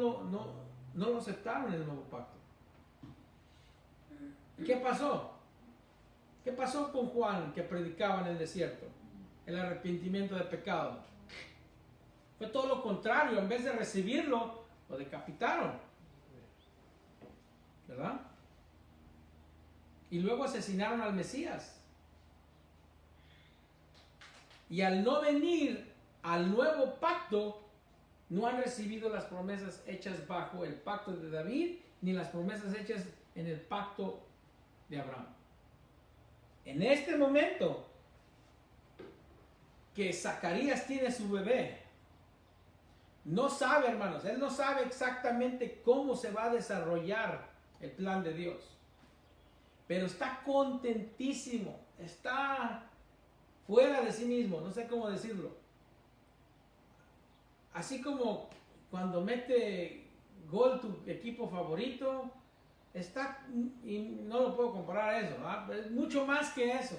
lo aceptaron en el nuevo pacto. ¿Y qué pasó? ¿Qué pasó con Juan que predicaba en el desierto? El arrepentimiento de pecado. Fue todo lo contrario. En vez de recibirlo, lo decapitaron. ¿Verdad? Y luego asesinaron al Mesías. Y al no venir al nuevo pacto, no han recibido las promesas hechas bajo el pacto de David, ni las promesas hechas en el pacto de Abraham. En este momento que Zacarías tiene su bebé, no sabe, hermanos, él no sabe exactamente cómo se va a desarrollar el plan de Dios, pero está contentísimo, está fuera de sí mismo, no sé cómo decirlo. Así como cuando mete gol tu equipo favorito, está, y no lo puedo comparar a eso, ¿verdad? Es mucho más que eso.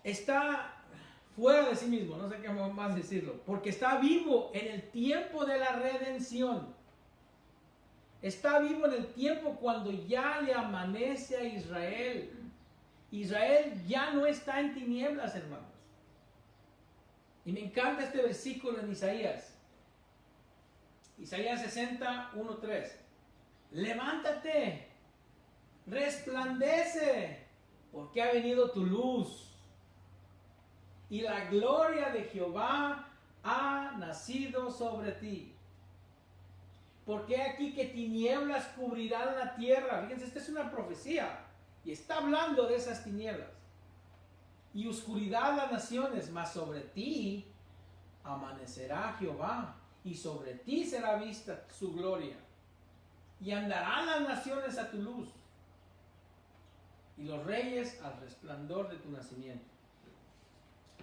Está fuera de sí mismo, no sé qué más decirlo, porque está vivo en el tiempo de la redención. Está vivo en el tiempo cuando ya le amanece a Israel. Israel ya no está en tinieblas, hermanos. Y me encanta este versículo en Isaías. Isaías 60, 1, 3. Levántate, resplandece, porque ha venido tu luz. Y la gloria de Jehová ha nacido sobre ti. Porque aquí que tinieblas cubrirán la tierra. Fíjense, esta es una profecía. Y está hablando de esas tinieblas. Y oscuridad las naciones, mas sobre ti amanecerá Jehová, y sobre ti será vista su gloria. Y andarán las naciones a tu luz, y los reyes al resplandor de tu nacimiento.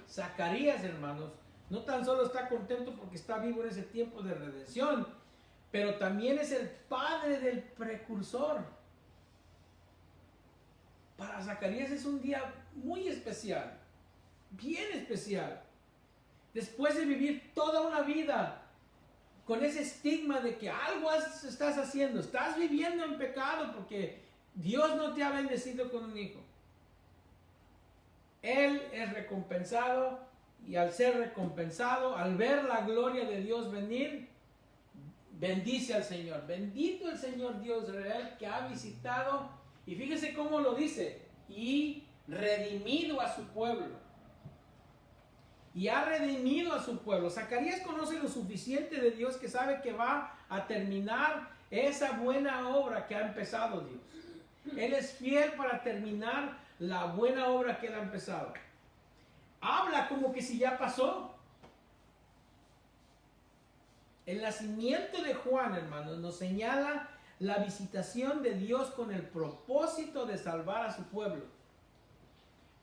Zacarías, hermanos, no tan solo está contento porque está vivo en ese tiempo de redención, pero también es el padre del precursor. Para Zacarías es un día muy especial, bien especial. Después de vivir toda una vida con ese estigma de que algo estás haciendo, estás viviendo en pecado porque Dios no te ha bendecido con un hijo. Él es recompensado, y al ser recompensado, al ver la gloria de Dios venir, bendice al Señor. Bendito el Señor Dios de Israel, que ha visitado, y fíjese cómo lo dice, y redimido a su pueblo. Y ha redimido a su pueblo. Zacarías conoce lo suficiente de Dios, que sabe que va a terminar esa buena obra que ha empezado Dios. Él es fiel para terminar la buena obra que él ha empezado. Habla como que si ya pasó. El nacimiento de Juan, hermanos, nos señala la visitación de Dios con el propósito de salvar a su pueblo,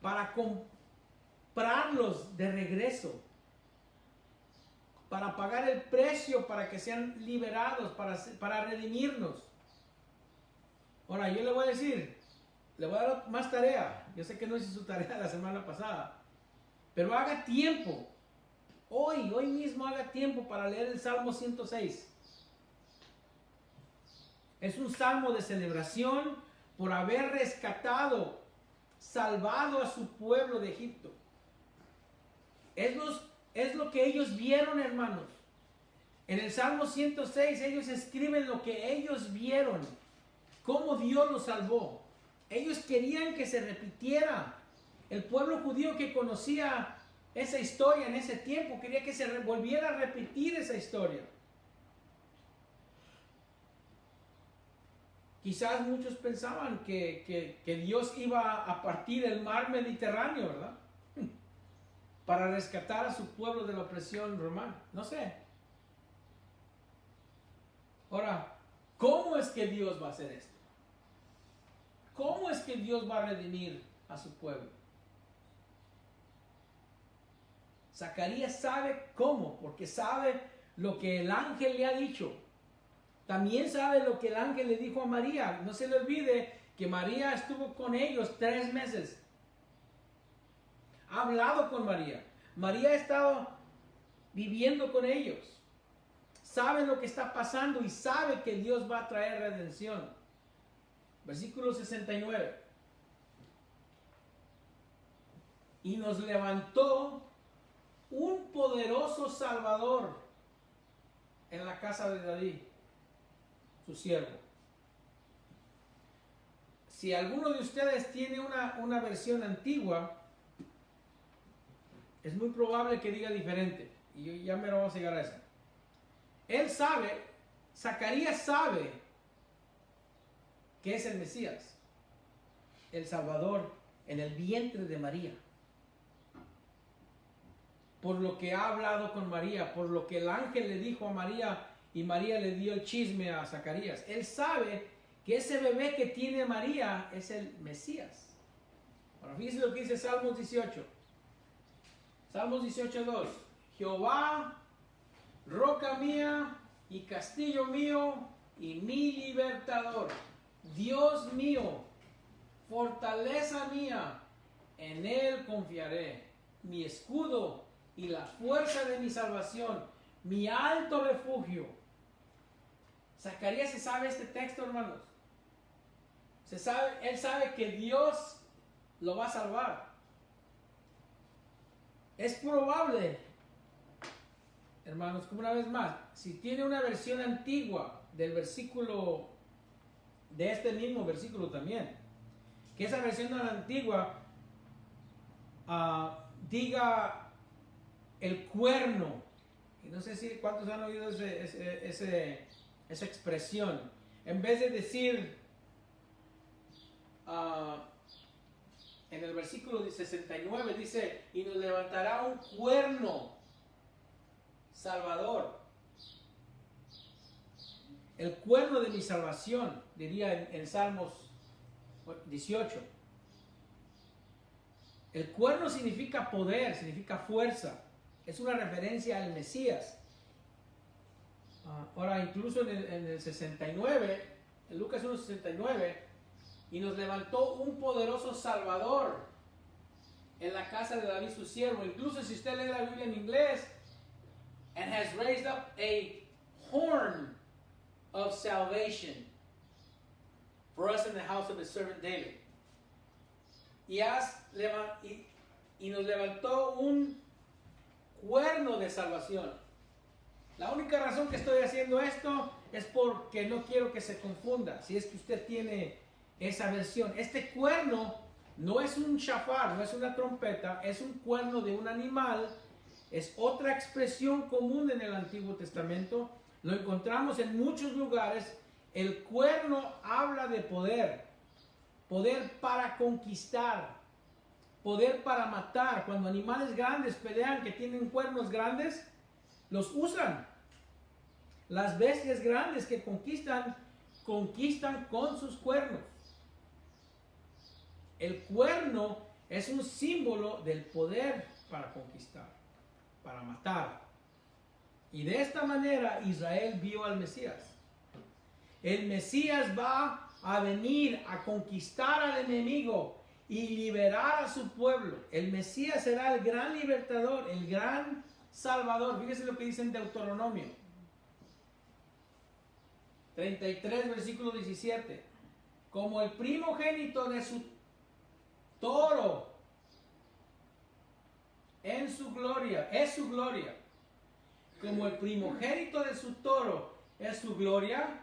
para comprarlos de regreso, para pagar el precio, para que sean liberados, para redimirnos. Ahora, yo le voy a decir, le voy a dar más tarea. Yo sé que no hice su tarea la semana pasada, pero haga tiempo. Hoy mismo haga tiempo para leer el Salmo 106. Es un salmo de celebración por haber rescatado, salvado a su pueblo de Egipto. Es lo que ellos vieron, hermanos. En el Salmo 106 ellos escriben lo que ellos vieron, cómo Dios los salvó. Ellos querían que se repitiera. El pueblo judío que conocía esa historia en ese tiempo quería que se volviera a repetir esa historia. Quizás muchos pensaban que Dios iba a partir el mar Mediterráneo, ¿verdad? Para rescatar a su pueblo de la opresión romana. No sé. Ahora, ¿cómo es que Dios va a hacer esto? ¿Cómo es que Dios va a redimir a su pueblo? Zacarías sabe cómo, porque sabe lo que el ángel le ha dicho. También sabe lo que el ángel le dijo a María. No se le olvide que María estuvo con ellos 3 meses. Ha hablado con María. María ha estado viviendo con ellos. Sabe lo que está pasando y sabe que Dios va a traer redención. Versículo 69. Y nos levantó un poderoso Salvador en la casa de David, su siervo. si alguno de ustedes tiene una versión antigua, es muy probable que diga diferente. Y ya me lo vamos a llegar a eso. Él sabe, Zacarías sabe que es el Mesías, el Salvador en el vientre de María. Por lo que ha hablado con María, por lo que el ángel le dijo a María y María le dio el chisme a Zacarías. Él sabe que ese bebé que tiene María es el Mesías. Ahora fíjense lo que dice Salmos 18. Salmos 18:2. Jehová, roca mía y castillo mío y mi libertador, Dios mío, fortaleza mía, en él confiaré, mi escudo y la fuerza de mi salvación, mi alto refugio. Zacarías se sabe este texto, hermanos. Él sabe que Dios lo va a salvar. Es probable, hermanos, como una vez más, si tiene una versión antigua del versículo, de este mismo versículo también, que esa versión antigua diga el cuerno. Y no sé si cuántos han oído esa expresión. En vez de decir en el versículo 69 dice, y nos levantará un cuerno salvador. El cuerno de mi salvación, diría en Salmos 18. El cuerno significa poder, significa fuerza. Es una referencia al Mesías. Ahora, incluso en el 69, en Lucas 1:69, y nos levantó un poderoso Salvador en la casa de David su siervo. Incluso si usted lee la Biblia en inglés, and has raised up a horn of salvation for us in the house of his servant David. Y nos levantó un cuerno de salvación. La única razón que estoy haciendo esto es porque no quiero que se confunda. Si es que usted tiene esa versión, este cuerno no es un shafar, no es una trompeta, es un cuerno de un animal. Es otra expresión común en el Antiguo Testamento. Lo encontramos en muchos lugares. El cuerno habla de poder. Poder para conquistar. Poder para matar. Cuando animales grandes pelean que tienen cuernos grandes, los usan. Las bestias grandes que conquistan con sus cuernos. El cuerno es un símbolo del poder para conquistar, para matar. Y de esta manera Israel vio al Mesías. El Mesías va a venir a conquistar al enemigo y liberar a su pueblo. El Mesías será el gran libertador, el gran salvador. Fíjese lo que dice en Deuteronomio 33, versículo 17. Como el primogénito de su toro en su gloria, es su gloria. Como el primogénito de su toro es su gloria,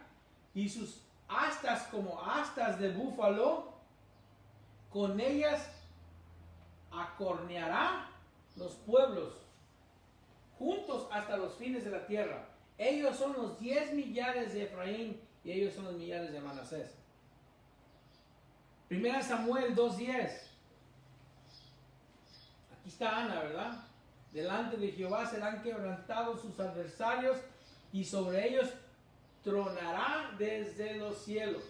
y sus astas como astas de búfalo, con ellas acorneará los pueblos, juntos hasta los fines de la tierra. Ellos son los 10 millares de Efraín, y ellos son los millares de Manasés. 1 Samuel 2:10. Aquí está Ana, ¿verdad? Delante de Jehová serán quebrantados sus adversarios, y sobre ellos tronará desde los cielos.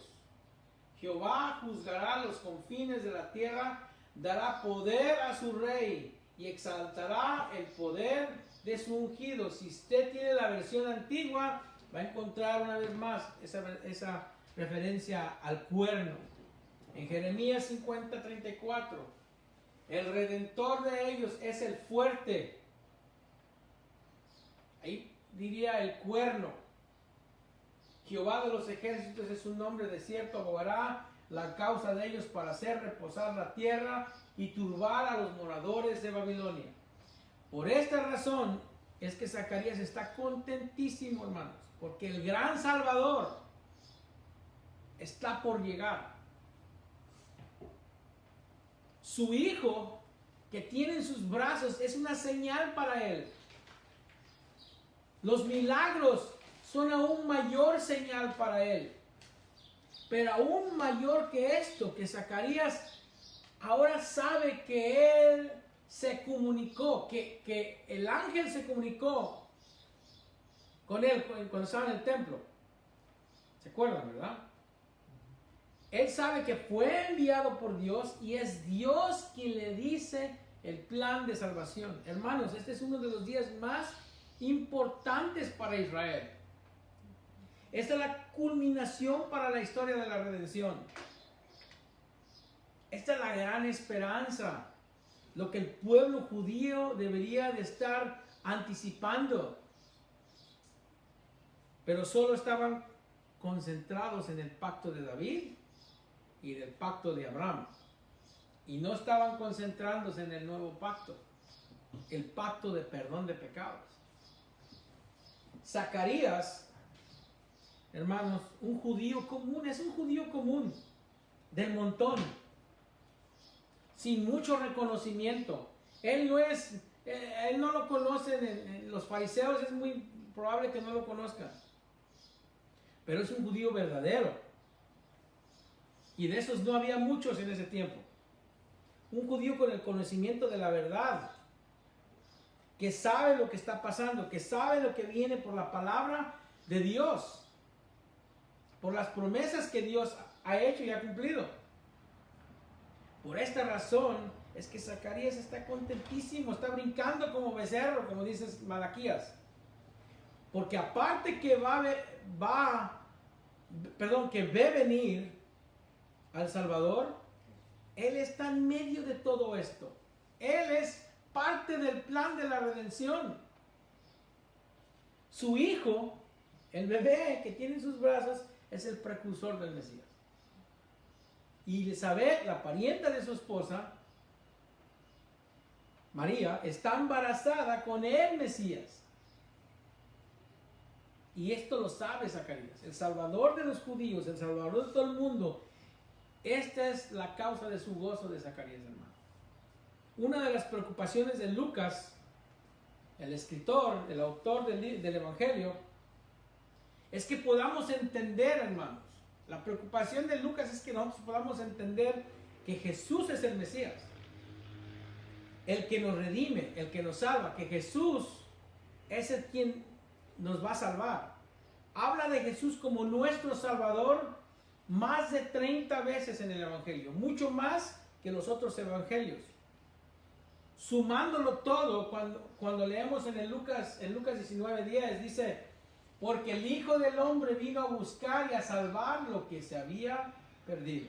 Jehová juzgará los confines de la tierra, dará poder a su rey y exaltará el poder de su ungido. Si usted tiene la versión antigua, va a encontrar una vez más esa referencia al cuerno. En Jeremías 50:34, el redentor de ellos es el fuerte. Ahí diría el cuerno. Jehová de los ejércitos es su nombre, de cierto abogará la causa de ellos para hacer reposar la tierra y turbar a los moradores de Babilonia. Por esta razón es que Zacarías está contentísimo, hermanos, porque el gran Salvador está por llegar. Su hijo que tiene en sus brazos es una señal para él. Los milagros son aún mayor señal para él. Pero aún mayor que esto, que Zacarías ahora sabe que él se comunicó, que el ángel se comunicó con él cuando estaba en el templo. ¿Se acuerdan, verdad? Él sabe que fue enviado por Dios y es Dios quien le dice el plan de salvación. Hermanos, este es uno de los días más importantes para Israel. Esta es la culminación para la historia de la redención. Esta es la gran esperanza, lo que el pueblo judío debería de estar anticipando. Pero solo estaban concentrados en el pacto de David y del pacto de Abraham. Y no estaban concentrándose en el nuevo pacto, el pacto de perdón de pecados. Zacarías, hermanos, un judío común, es un judío común, del montón, sin mucho reconocimiento. Él no lo conocen, los fariseos es muy probable que no lo conozcan. Pero es un judío verdadero. Y de esos no había muchos en ese tiempo. Un judío con el conocimiento de la verdad, que sabe lo que está pasando, que sabe lo que viene por la palabra de Dios, por las promesas que Dios ha hecho y ha cumplido. Por esta razón es que Zacarías está contentísimo, está brincando como becerro, como dice Malaquías. Porque aparte que que ve venir al Salvador, Él está en medio de todo esto. Él es parte del plan de la redención. Su hijo, el bebé que tiene en sus brazos, es el precursor del Mesías. Y Elizabeth, la parienta de su esposa, María, está embarazada con el Mesías. Y esto lo sabe Zacarías, el Salvador de los judíos, el Salvador de todo el mundo. Esta es la causa de su gozo de Zacarías, hermano. Una de las preocupaciones de Lucas, el escritor, el autor del Evangelio, es que podamos entender, hermanos. La preocupación de Lucas es que nosotros podamos entender que Jesús es el Mesías, el que nos redime, el que nos salva, que Jesús es el quien nos va a salvar. Habla de Jesús como nuestro Salvador más de 30 veces en el Evangelio, mucho más que los otros evangelios. Sumándolo todo, cuando leemos en Lucas 19:10, dice: porque el Hijo del Hombre vino a buscar y a salvar lo que se había perdido.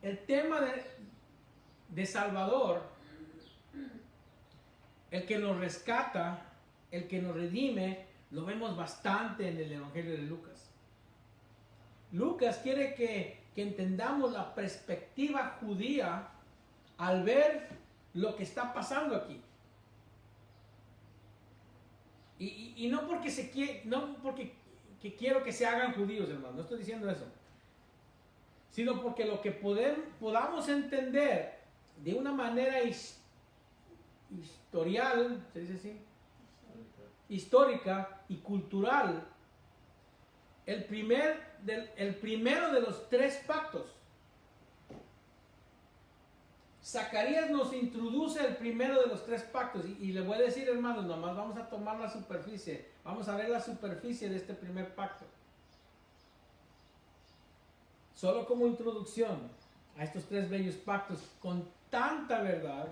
El tema de Salvador, el que nos rescata, el que nos redime, lo vemos bastante en el Evangelio de Lucas. Lucas quiere que entendamos la perspectiva judía al ver lo que está pasando aquí. Y no porque quiero que se hagan judíos, hermano, no estoy diciendo eso. Sino porque lo que podamos entender de una manera historial, ¿se dice así? Histórica y cultural, el primero de los 3 pactos. Zacarías nos introduce el primero de los 3 pactos y le voy a decir, hermanos, nomás vamos a tomar la superficie, vamos a ver la superficie de este primer pacto. Solo como introducción a estos 3 bellos pactos con tanta verdad,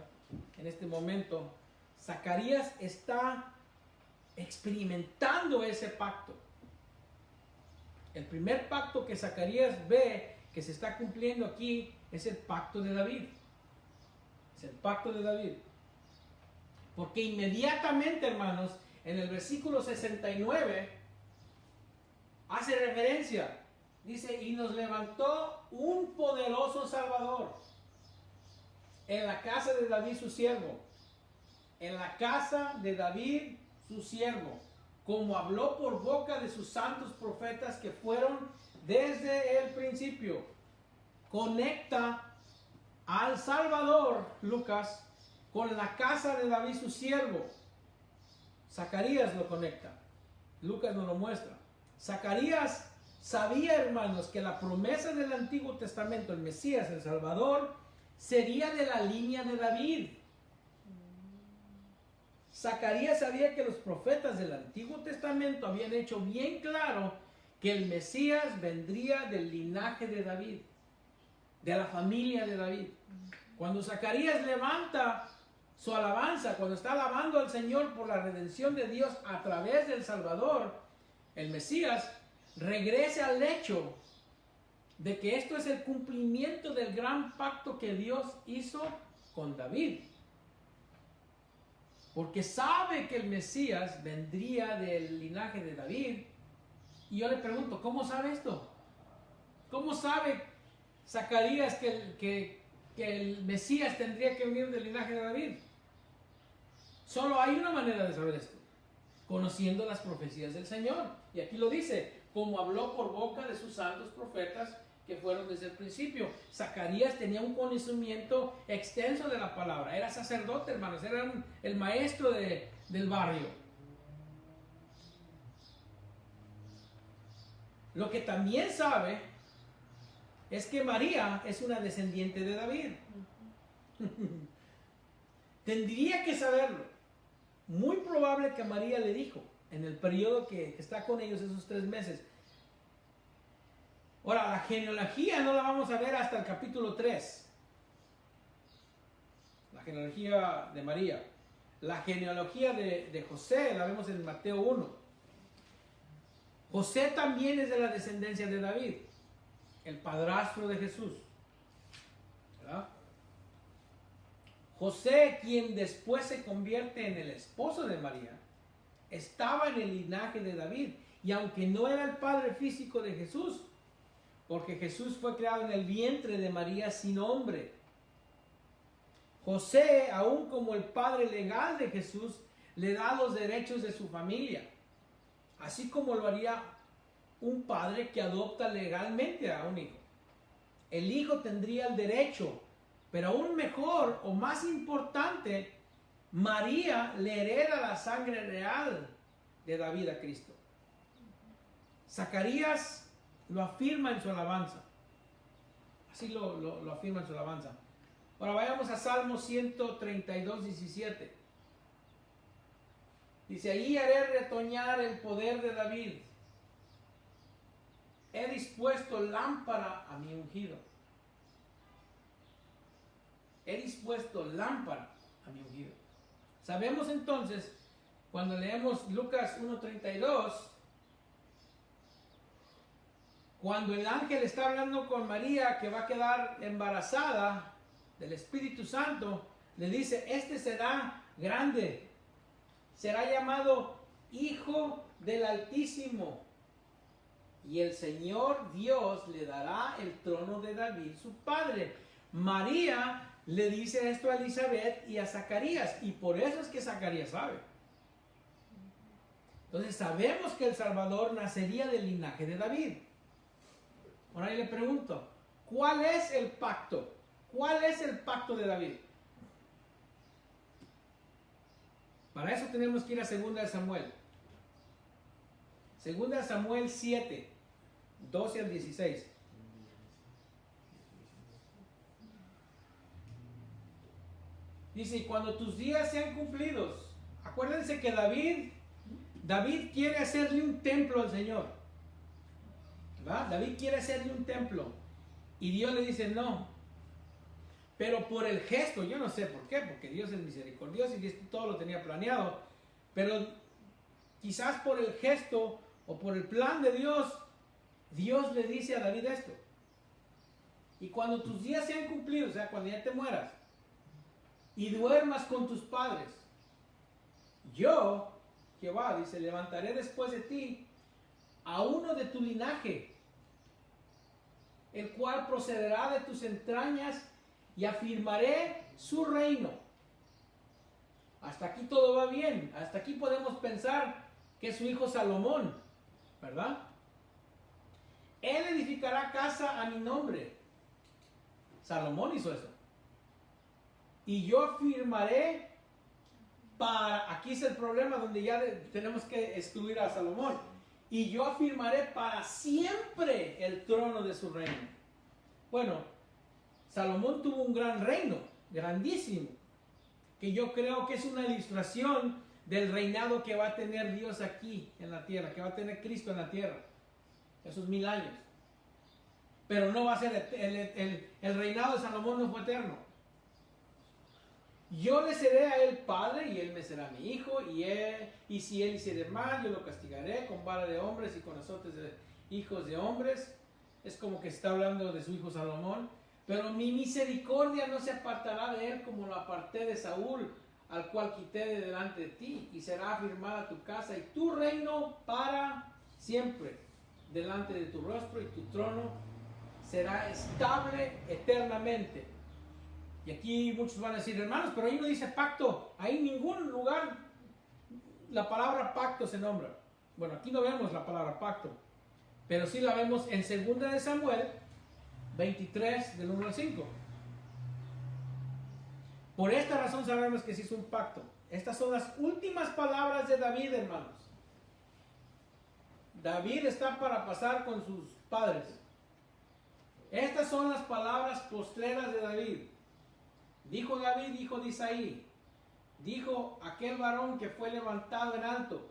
en este momento, Zacarías está experimentando ese pacto. El primer pacto que Zacarías ve que se está cumpliendo aquí es el pacto de David. Es el pacto de David. Porque inmediatamente, hermanos, en el versículo 69 hace referencia. Dice: y nos levantó un poderoso Salvador en la casa de David su siervo. En la casa de David su siervo, como habló por boca de sus santos profetas que fueron desde el principio. Conecta al Salvador, Lucas, con la casa de David su siervo. Zacarías lo conecta. Lucas nos lo muestra. Zacarías sabía, hermanos, que la promesa del Antiguo Testamento, el Mesías, el Salvador, sería de la línea de David. Zacarías sabía que los profetas del Antiguo Testamento habían hecho bien claro que el Mesías vendría del linaje de David, de la familia de David. Cuando Zacarías levanta su alabanza, cuando está alabando al Señor por la redención de Dios a través del Salvador, el Mesías, regresa al hecho de que esto es el cumplimiento del gran pacto que Dios hizo con David. Porque sabe que el Mesías vendría del linaje de David. Y yo le pregunto, ¿cómo sabe esto? ¿Cómo sabe Zacarías que el Mesías tendría que venir del linaje de David? Solo hay una manera de saber esto: conociendo las profecías del Señor. Y aquí lo dice, como habló por boca de sus santos profetas que fueron desde el principio. Zacarías tenía un conocimiento extenso de la palabra. Era sacerdote, hermanos. Era el maestro del barrio. Lo que también sabe es que María es una descendiente de David. Tendría que saberlo. Muy probable que María le dijo en el periodo que está con ellos, esos 3 meses. Ahora, la genealogía no la vamos a ver hasta el capítulo 3. La genealogía de María. La genealogía de José la vemos en Mateo 1. José también es de la descendencia de David, el padrastro de Jesús, ¿verdad? José, quien después se convierte en el esposo de María, estaba en el linaje de David, y aunque no era el padre físico de Jesús, porque Jesús fue creado en el vientre de María sin hombre, José, aún como el padre legal de Jesús, le da los derechos de su familia, así como lo haría un padre que adopta legalmente a un hijo. El hijo tendría el derecho, pero aún mejor o más importante, María le hereda la sangre real de David a Cristo. Zacarías lo afirma en su alabanza. Así lo afirma en su alabanza. Ahora vayamos a Salmo 132, 17. Dice, ahí haré retoñar el poder de David. He dispuesto lámpara a mi ungido. He dispuesto lámpara a mi ungido. Sabemos entonces, cuando leemos Lucas 1:32, cuando el ángel está hablando con María que va a quedar embarazada del Espíritu Santo, le dice, este será grande, será llamado Hijo del Altísimo, y el Señor Dios le dará el trono de David, su padre. María le dice esto a Elizabeth y a Zacarías, y por eso es que Zacarías sabe. Entonces sabemos que el Salvador nacería del linaje de David. Ahora yo le pregunto, ¿cuál es el pacto? ¿Cuál es el pacto de David? Para eso tenemos que ir a 2 de Samuel. 2 de Samuel 7, 12 al 16. Dice, y cuando tus días sean cumplidos, acuérdense que David quiere hacerle un templo al Señor, ¿verdad? David quiere hacerle un templo, y Dios le dice no, pero por el gesto, yo no sé por qué, porque Dios es misericordioso y Dios todo lo tenía planeado, pero quizás por el gesto o por el plan de Dios, Dios le dice a David esto, y cuando tus días sean cumplidos, o sea, cuando ya te mueras, y duermas con tus padres, yo, Jehová, dice, levantaré después de ti a uno de tu linaje, el cual procederá de tus entrañas, y afirmaré su reino. Hasta aquí todo va bien. Hasta aquí podemos pensar que es su hijo Salomón, ¿verdad? Él edificará casa a mi nombre. Salomón hizo eso. y yo afirmaré para, aquí es el problema donde ya tenemos que excluir a Salomón, y yo afirmaré para siempre el trono de su reino. Bueno, Salomón tuvo un gran reino, grandísimo, que yo creo que es una ilustración del reinado que va a tener Dios aquí en la tierra, que va a tener Cristo en la tierra, esos 1000 años. Pero no va a ser, el reinado de Salomón no fue eterno. Yo le seré a él padre y él me será mi hijo, y si él hiciere mal, yo lo castigaré con vara de hombres y con azotes de hijos de hombres. Es como que está hablando de su hijo Salomón. Pero mi misericordia no se apartará de él como lo aparté de Saúl, al cual quité de delante de ti, y será afirmada tu casa y tu reino para siempre delante de tu rostro, y tu trono será estable eternamente. Y aquí muchos van a decir, hermanos, pero ahí no dice pacto, ahí en ningún lugar la palabra pacto se nombra. Bueno, aquí no vemos la palabra pacto, pero sí la vemos en 2 de Samuel 23 del 1 al 5. Por esta razón sabemos que sí es un pacto. Estas son las últimas palabras de David, hermanos. David está para pasar con sus padres. Estas son las palabras postreras de David. Dijo David, hijo de Isaí, dijo aquel varón que fue levantado en alto,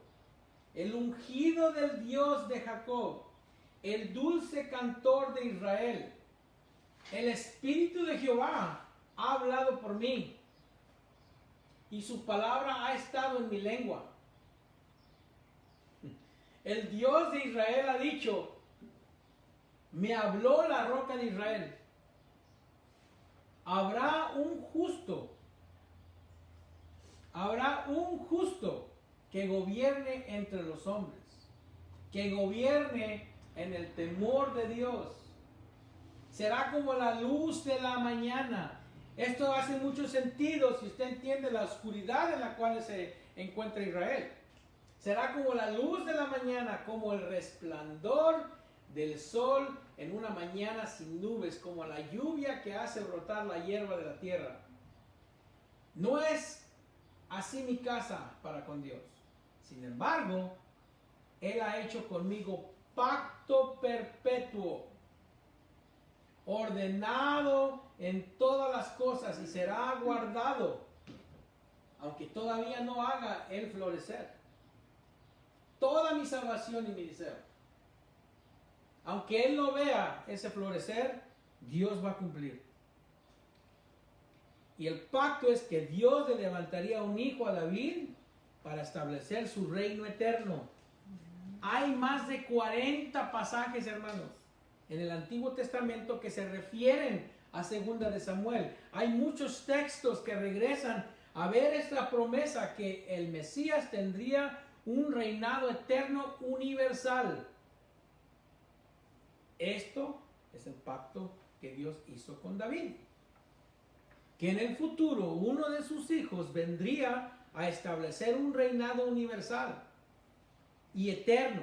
el ungido del Dios de Jacob, el dulce cantor de Israel. El Espíritu de Jehová ha hablado por mí, y su palabra ha estado en mi lengua. El Dios de Israel ha dicho, me habló la roca de Israel. Habrá un justo que gobierne entre los hombres, que gobierne en el temor de Dios. Será como la luz de la mañana. Esto hace mucho sentido si usted entiende la oscuridad en la cual se encuentra Israel. Será como la luz de la mañana, como el resplandor del sol en una mañana sin nubes, como la lluvia que hace brotar la hierba de la tierra. No es así mi casa para con Dios. Sin embargo, Él ha hecho conmigo pacto perpetuo, ordenado en todas las cosas, y será guardado, aunque todavía no haga Él florecer toda mi salvación y mi deseo. Aunque Él no vea ese florecer, Dios va a cumplir. Y el pacto es que Dios le levantaría un hijo a David para establecer su reino eterno. Hay más de 40 pasajes, hermanos, en el Antiguo Testamento que se refieren a 2 de Samuel. Hay muchos textos que regresan a ver esta promesa que el Mesías tendría un reinado eterno universal. Esto es el pacto que Dios hizo con David, que en el futuro uno de sus hijos vendría a establecer un reinado universal y eterno,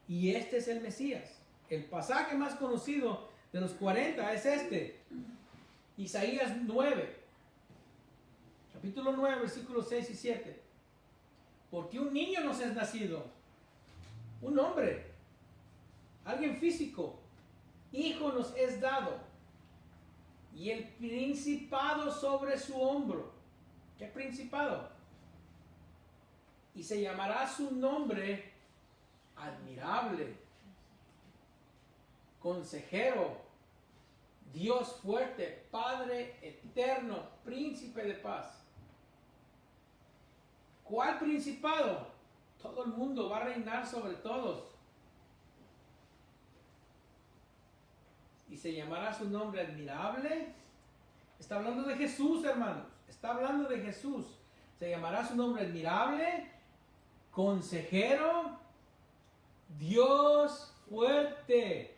y este es el Mesías. El pasaje más conocido de los 40 es este, Isaías 9, capítulo 9, versículos 6 y 7. Porque un niño nos es nacido, un hombre, alguien físico, hijo nos es dado, y el principado sobre su hombro. ¿Qué principado? Y se llamará su nombre admirable, consejero, Dios fuerte, Padre eterno, príncipe de paz. ¿Cuál principado? Todo el mundo va a reinar sobre todos. Y se llamará su nombre admirable. Está hablando de Jesús, hermanos. Está hablando de Jesús. Se llamará su nombre admirable, consejero, Dios fuerte,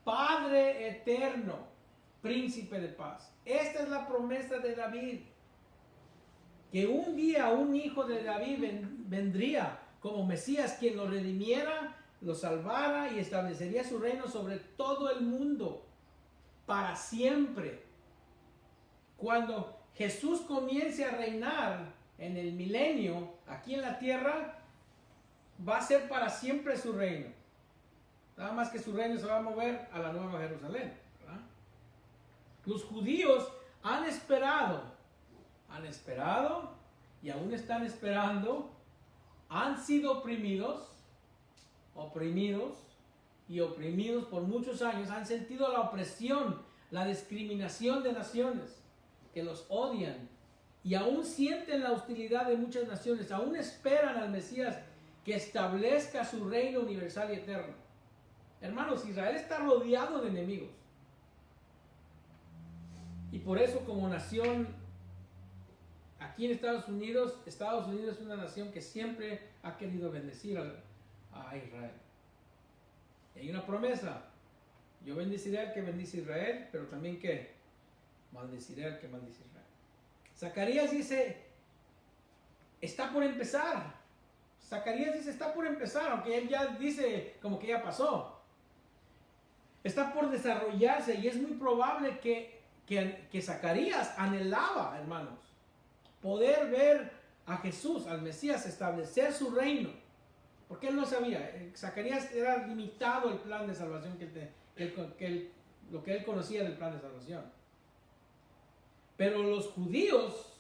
Padre eterno, príncipe de paz. Esta es la promesa de David. Que un día un hijo de David vendría como Mesías, quien lo redimiera, lo salvara y establecería su reino sobre todo el mundo para siempre. cuando Jesús comience a reinar en el milenio aquí en la tierra, va a ser para siempre su reino. Nada más que su reino se va a mover a la Nueva Jerusalén, ¿verdad? Los judíos han esperado y aún están esperando, han sido oprimidos por muchos años, han sentido la opresión, la discriminación de naciones que los odian y aún sienten la hostilidad de muchas naciones, aún esperan al Mesías que establezca su reino universal y eterno. Hermanos, Israel está rodeado de enemigos. Y por eso, como nación, aquí en Estados Unidos es una nación que siempre ha querido bendecir a Israel. Y hay una promesa: yo bendeciré al que bendice a Israel, pero también que maldeciré al que maldice a Israel. Zacarías dice, está por empezar. Aunque él ya dice como que ya pasó. Está por desarrollarse, y es muy probable que Zacarías anhelaba, hermanos, poder ver a Jesús, al Mesías, establecer su reino. Porque él no sabía. Zacarías era limitado el plan de salvación lo que él conocía del plan de salvación. Pero los judíos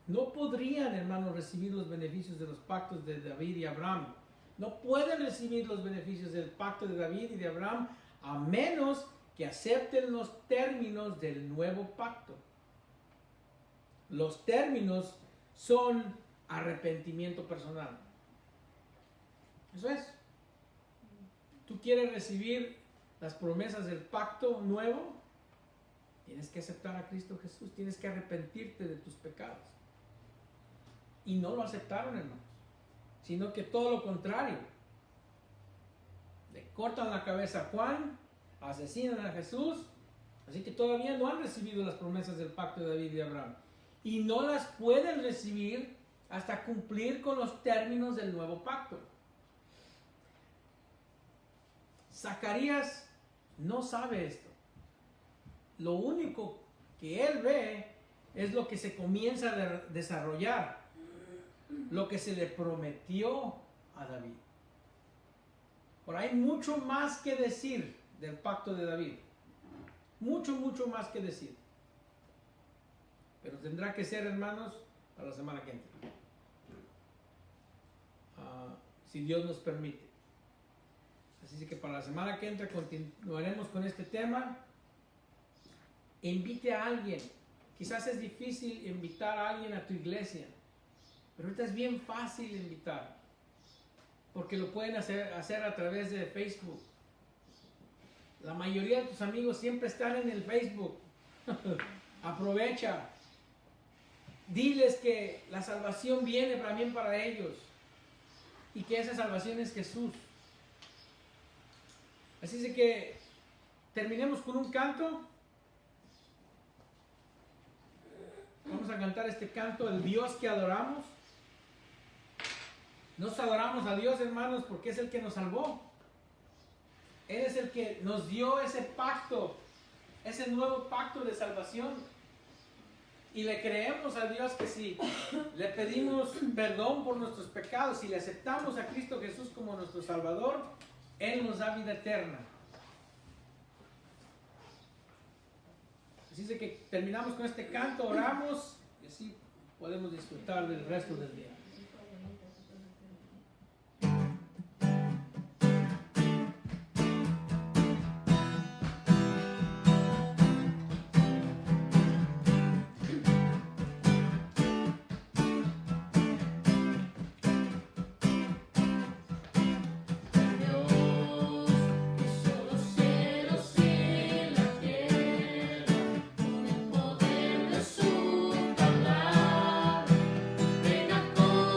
no podrían, hermanos, recibir los beneficios de los pactos de David y Abraham. No pueden recibir los beneficios del pacto de David y de Abraham a menos que acepten los términos del nuevo pacto. Los términos son arrepentimiento personal. Eso es. ¿Tú quieres recibir las promesas del pacto nuevo? Tienes que aceptar a Cristo Jesús. Tienes que arrepentirte de tus pecados. Y no lo aceptaron, hermanos. Sino que todo lo contrario. Le cortan la cabeza a Juan, asesinan a Jesús. Así que todavía no han recibido las promesas del pacto de David y de Abraham. Y no las pueden recibir hasta cumplir con los términos del nuevo pacto. Zacarías no sabe esto. Lo único que él ve es lo que se comienza a desarrollar, lo que se le prometió a David. Pero hay mucho más que decir del pacto de David. Mucho más que decir. Pero tendrá que ser, hermanos, para la semana que entra. Si Dios nos permite. Así que para la semana que entra continuaremos con este tema. Invite a alguien. Quizás es difícil invitar a alguien a tu iglesia, pero ahorita es bien fácil invitar, porque lo pueden hacer a través de Facebook. La mayoría de tus amigos siempre están en el Facebook. Aprovecha. Diles que la salvación viene también para ellos y que esa salvación es Jesús. Así es que terminemos con un canto. Vamos a cantar este canto, el Dios que adoramos. Nos adoramos a Dios, hermanos, porque es el que nos salvó. Él es el que nos dio ese pacto, ese nuevo pacto de salvación. Y le creemos a Dios que si le pedimos perdón por nuestros pecados, si le aceptamos a Cristo Jesús como nuestro Salvador, Él nos da vida eterna. Así es que terminamos con este canto, oramos y así podemos disfrutar del resto del día. Venga con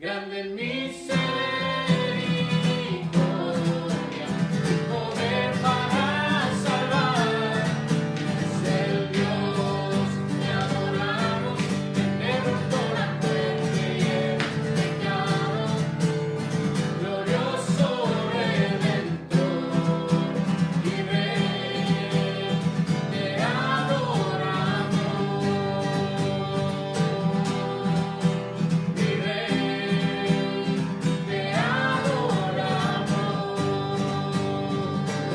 grande en misericordia, poder para salvar. Es el Dios que adoramos, que derrotó la muerte y el pecado, glorioso Redentor y Rey, te adoramos, mi Rey, te adoramos,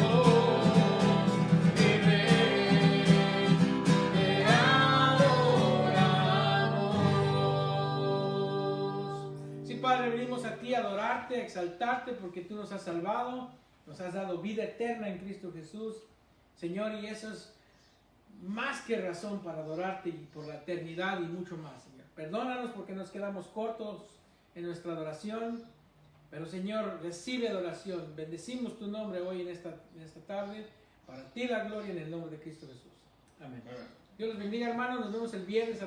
oh, mi Rey, te adoramos. Sí, Padre, venimos a ti a adorarte, a exaltarte, porque tú nos has salvado, nos has dado vida eterna en Cristo Jesús, Señor, y eso es más que razón para adorarte y por la eternidad y mucho más, Señor. Perdónanos porque nos quedamos cortos en nuestra adoración, pero Señor, recibe adoración. Bendecimos tu nombre hoy en esta tarde, para ti la gloria en el nombre de Cristo Jesús. Amén. Dios los bendiga, hermanos, nos vemos el viernes a las